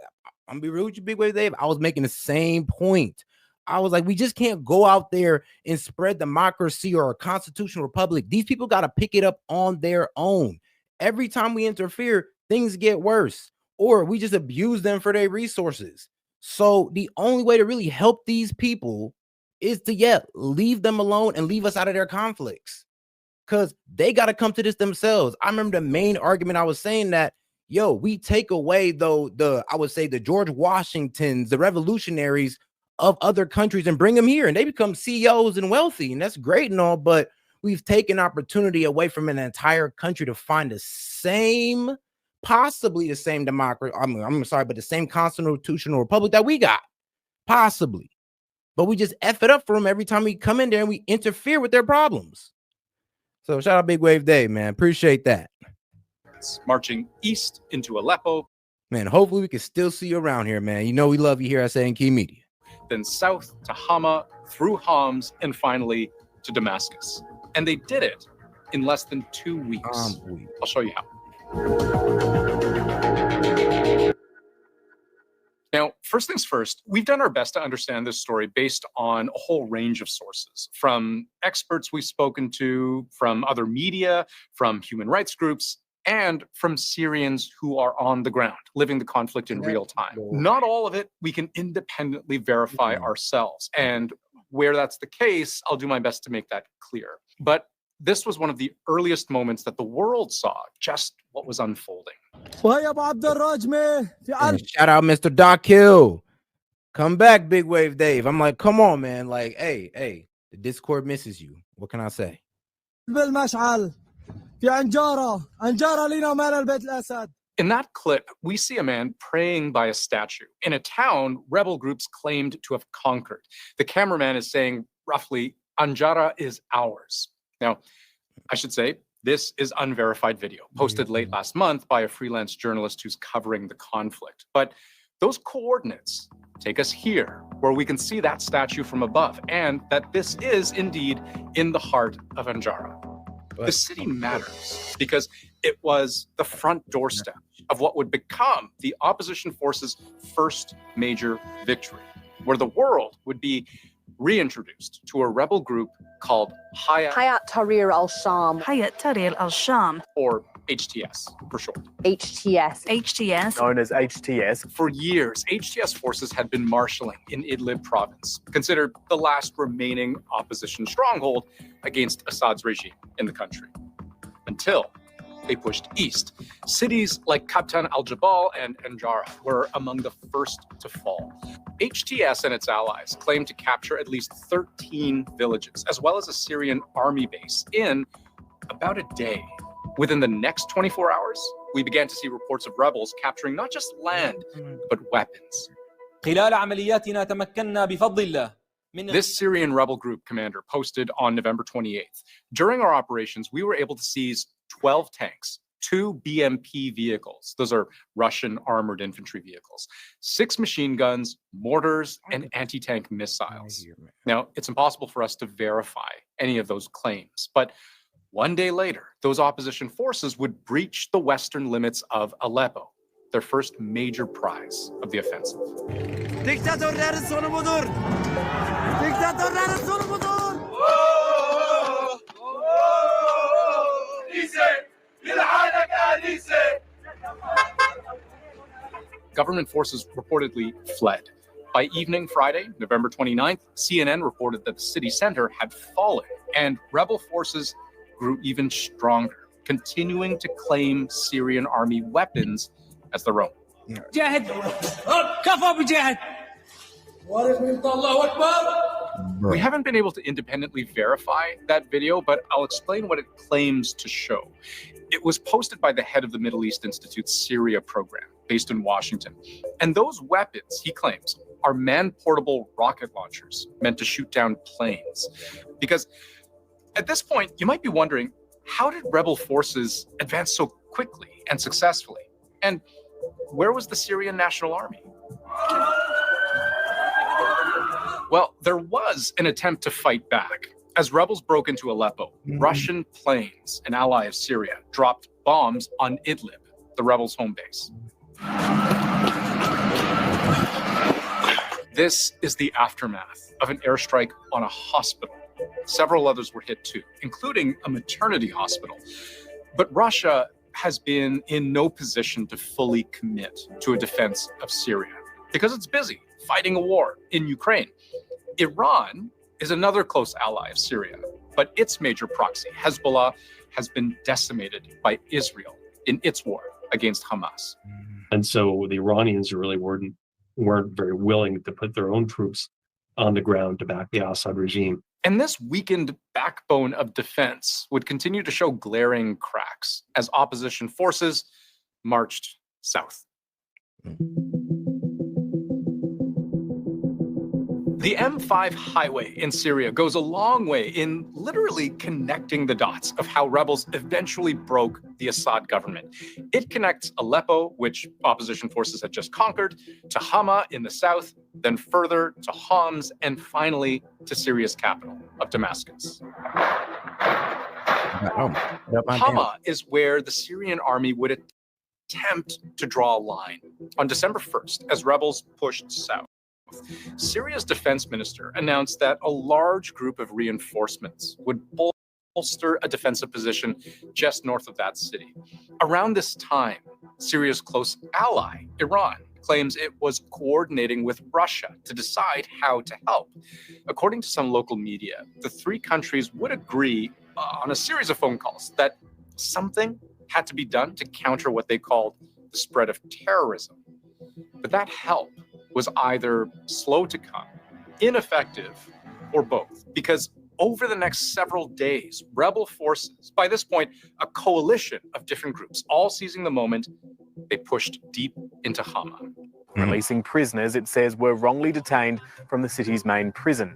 I'm gonna be real with you, Big Wave Dave. I was making the same point. I was like, we just can't go out there and spread democracy or a constitutional republic. These people got to pick it up on their own. Every time we interfere, things get worse, or we just abuse them for their resources. So the only way to really help these people is to, leave them alone and leave us out of their conflicts because they got to come to this themselves. I remember the main argument I was saying that, we take away, though, the George Washingtons, the revolutionaries of other countries and bring them here and they become CEOs and wealthy. And that's great and all, but we've taken opportunity away from an entire country to find possibly the same democracy. I'm sorry, but the same constitutional republic that we got, possibly. But we just F it up for them every time we come in there and we interfere with their problems. So shout out Big Wave Day, man. Appreciate that. Marching east into Aleppo. Man, hopefully we can still see you around here, man. You know we love you here at S.E.T Media. Then south to Hama, through Homs, and finally to Damascus. And they did it in less than 2 weeks. I'll show you how. Now, first things first, we've done our best to understand this story based on a whole range of sources, from experts we've spoken to, from other media, from human rights groups, and from Syrians who are on the ground, living the conflict in real time. Not all of it we can independently verify ourselves. And where that's the case, I'll do my best to make that clear. But this was one of the earliest moments that the world saw just what was unfolding. And shout out Mr. Doc Hill. Come back, Big Wave Dave. I'm like, come on, man. Like, hey, the Discord misses you. What can I say? In that clip, we see a man praying by a statue in a town rebel groups claimed to have conquered. The cameraman is saying roughly, Anjara is ours. Now, I should say, this is unverified video posted late last month by a freelance journalist who's covering the conflict. But those coordinates take us here, where we can see that statue from above, and that this is indeed in the heart of Anjara. The city matters because it was the front doorstep of what would become the opposition forces' first major victory, where the world would be reintroduced to a rebel group called Hayat Tahrir al-Sham. Hayat Tahrir al-Sham. Or HTS for short. HTS. Known as HTS. For years, HTS forces had been marshalling in Idlib province, considered the last remaining opposition stronghold against Assad's regime in the country. Until they pushed east. Cities like Kaptan al-Jabal and Anjara were among the first to fall. HTS and its allies claimed to capture at least 13 villages, as well as a Syrian army base in about a day. Within the next 24 hours, we began to see reports of rebels capturing not just land, but weapons. خلال عملياتنا تمكنا بفضل الله. This Syrian rebel group commander posted on November 28th. During our operations, we were able to seize 12 tanks, 2 BMP vehicles. Those are Russian armored infantry vehicles, 6 machine guns, mortars, and anti-tank missiles. Now, it's impossible for us to verify any of those claims, but one day later, those opposition forces would breach the western limits of Aleppo, their first major prize of the offensive. Government forces reportedly fled. By evening Friday, November 29th, CNN reported that the city center had fallen and rebel forces grew even stronger, continuing to claim Syrian army weapons as their own. We haven't been able to independently verify that video, but I'll explain what it claims to show. It was posted by the head of the Middle East Institute's Syria program, based in Washington. And those weapons, he claims, are man-portable rocket launchers meant to shoot down planes. Because at this point, you might be wondering, how did rebel forces advance so quickly and successfully? And where was the Syrian National Army? Well, there was an attempt to fight back. As rebels broke into Aleppo, Russian planes, an ally of Syria, dropped bombs on Idlib, the rebels' home base. This is the aftermath of an airstrike on a hospital. Several others were hit too, including a maternity hospital. But Russia has been in no position to fully commit to a defense of Syria because it's busy fighting a war in Ukraine. Iran is another close ally of Syria, but its major proxy, Hezbollah, has been decimated by Israel in its war against Hamas. And so the Iranians really weren't very willing to put their own troops on the ground to back the Assad regime. And this weakened backbone of defense would continue to show glaring cracks as opposition forces marched south. The M5 highway in Syria goes a long way in literally connecting the dots of how rebels eventually broke the Assad government. It connects Aleppo, which opposition forces had just conquered, to Hama in the south, then further to Homs, and finally to Syria's capital of Damascus. Hama is where the Syrian army would attempt to draw a line. On December 1st, as rebels pushed south, Syria's defense minister announced that a large group of reinforcements would bolster a defensive position just north of that city. Around this time, Syria's close ally, Iran, claims it was coordinating with Russia to decide how to help. According to some local media, the three countries would agree on a series of phone calls that something had to be done to counter what they called the spread of terrorism. But that help was either slow to come, ineffective, or both. Because over the next several days, rebel forces, by this point, a coalition of different groups, all seizing the moment, they pushed deep into Hama. Releasing prisoners it says were wrongly detained from the city's main prison.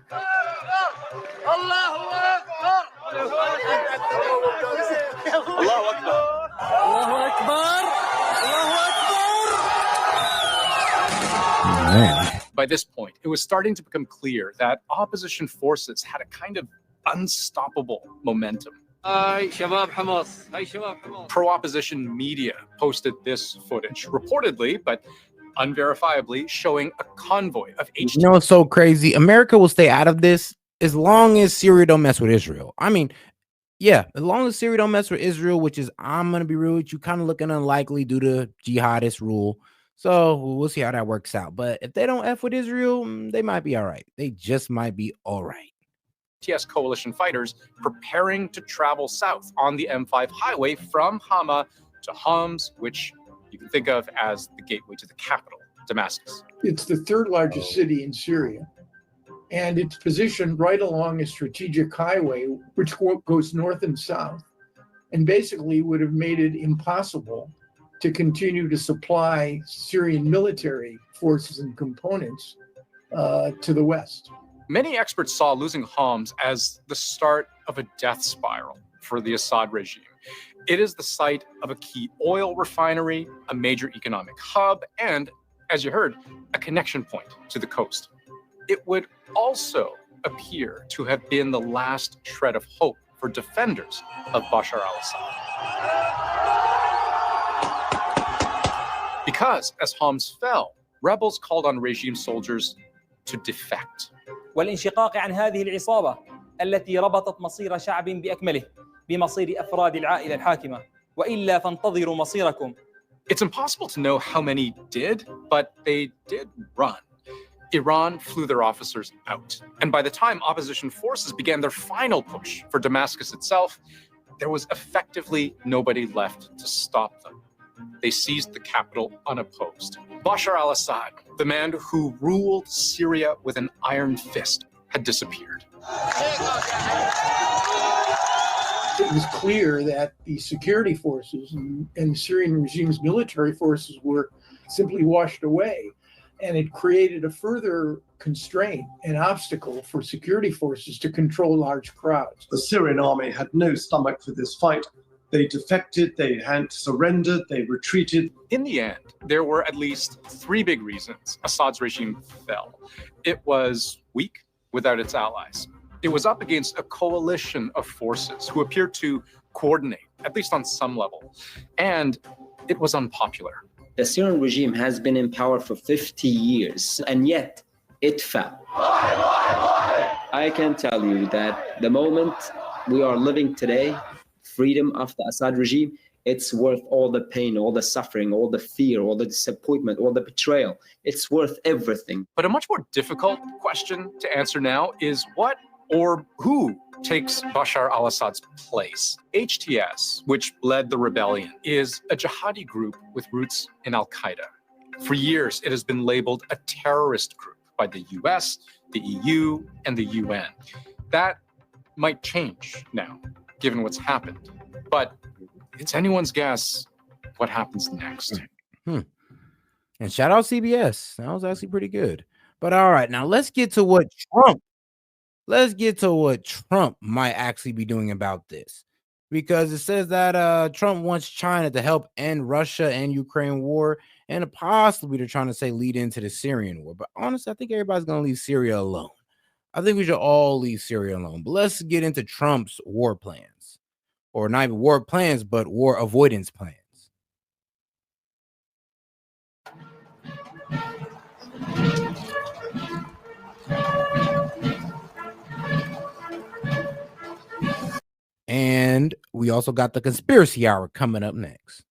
By this point, it was starting to become clear that opposition forces had a kind of unstoppable momentum. Pro-opposition media posted this footage, reportedly, but unverifiably, showing a convoy of HT. You know what's so crazy? America will stay out of this as long as Syria don't mess with Israel. I mean, yeah, as long as Syria don't mess with Israel, which is, I'm going to be real with you, kind of looking unlikely due to jihadist rule. So we'll see how that works out. But if they don't F with Israel, they might be all right. They just might be all right. TS coalition fighters preparing to travel south on the M5 highway from Hama to Homs, which you can think of as the gateway to the capital, Damascus. It's the third largest city in Syria, and it's positioned right along a strategic highway which goes north and south, and basically would have made it impossible to continue to supply Syrian military forces and components to the West. Many experts saw losing Homs as the start of a death spiral for the Assad regime. It is the site of a key oil refinery, a major economic hub, and, as you heard, a connection point to the coast. It would also appear to have been the last shred of hope for defenders of Bashar al-Assad. Because, as Homs fell, rebels called on regime soldiers to defect. والانشقاق عن هذه العصابة التي ربطت مصير شعب بأكمله بمصير أفراد العائلة الحاكمة وإلا فانتظروا مصيركم. It's impossible to know how many did, but they did run. Iran flew their officers out. And by the time opposition forces began their final push for Damascus itself, there was effectively nobody left to stop them. They seized the capital unopposed. Bashar al-Assad, the man who ruled Syria with an iron fist, had disappeared. It was clear that the security forces and the Syrian regime's military forces were simply washed away. And it created a further constraint and obstacle for security forces to control large crowds. The Syrian army had no stomach for this fight. They defected, they had surrendered, they retreated. In the end, there were at least three big reasons Assad's regime fell. It was weak without its allies. It was up against a coalition of forces who appeared to coordinate, at least on some level. And it was unpopular. The Syrian regime has been in power for 50 years, and yet it fell. I can tell you that the moment we are living today, freedom of the Assad regime, it's worth all the pain, all the suffering, all the fear, all the disappointment, all the betrayal. It's worth everything. But a much more difficult question to answer now is what or who takes Bashar al-Assad's place? HTS, which led the rebellion, is a jihadi group with roots in al-Qaeda. For years, it has been labeled a terrorist group by the US, the EU, and the UN. That might change now, given what's happened. But it's anyone's guess what happens next. And shout out CBS. That was actually pretty good. But all right, now let's get to what Trump might actually be doing about this. Because it says that Trump wants China to help end Russia and Ukraine war, and possibly they're trying to say lead into the Syrian war. But honestly, I think everybody's going to leave Syria alone. I think we should all leave Syria alone. But let's get into Trump's war plans. Or not even war plans, but war avoidance plans. And we also got the conspiracy hour coming up next.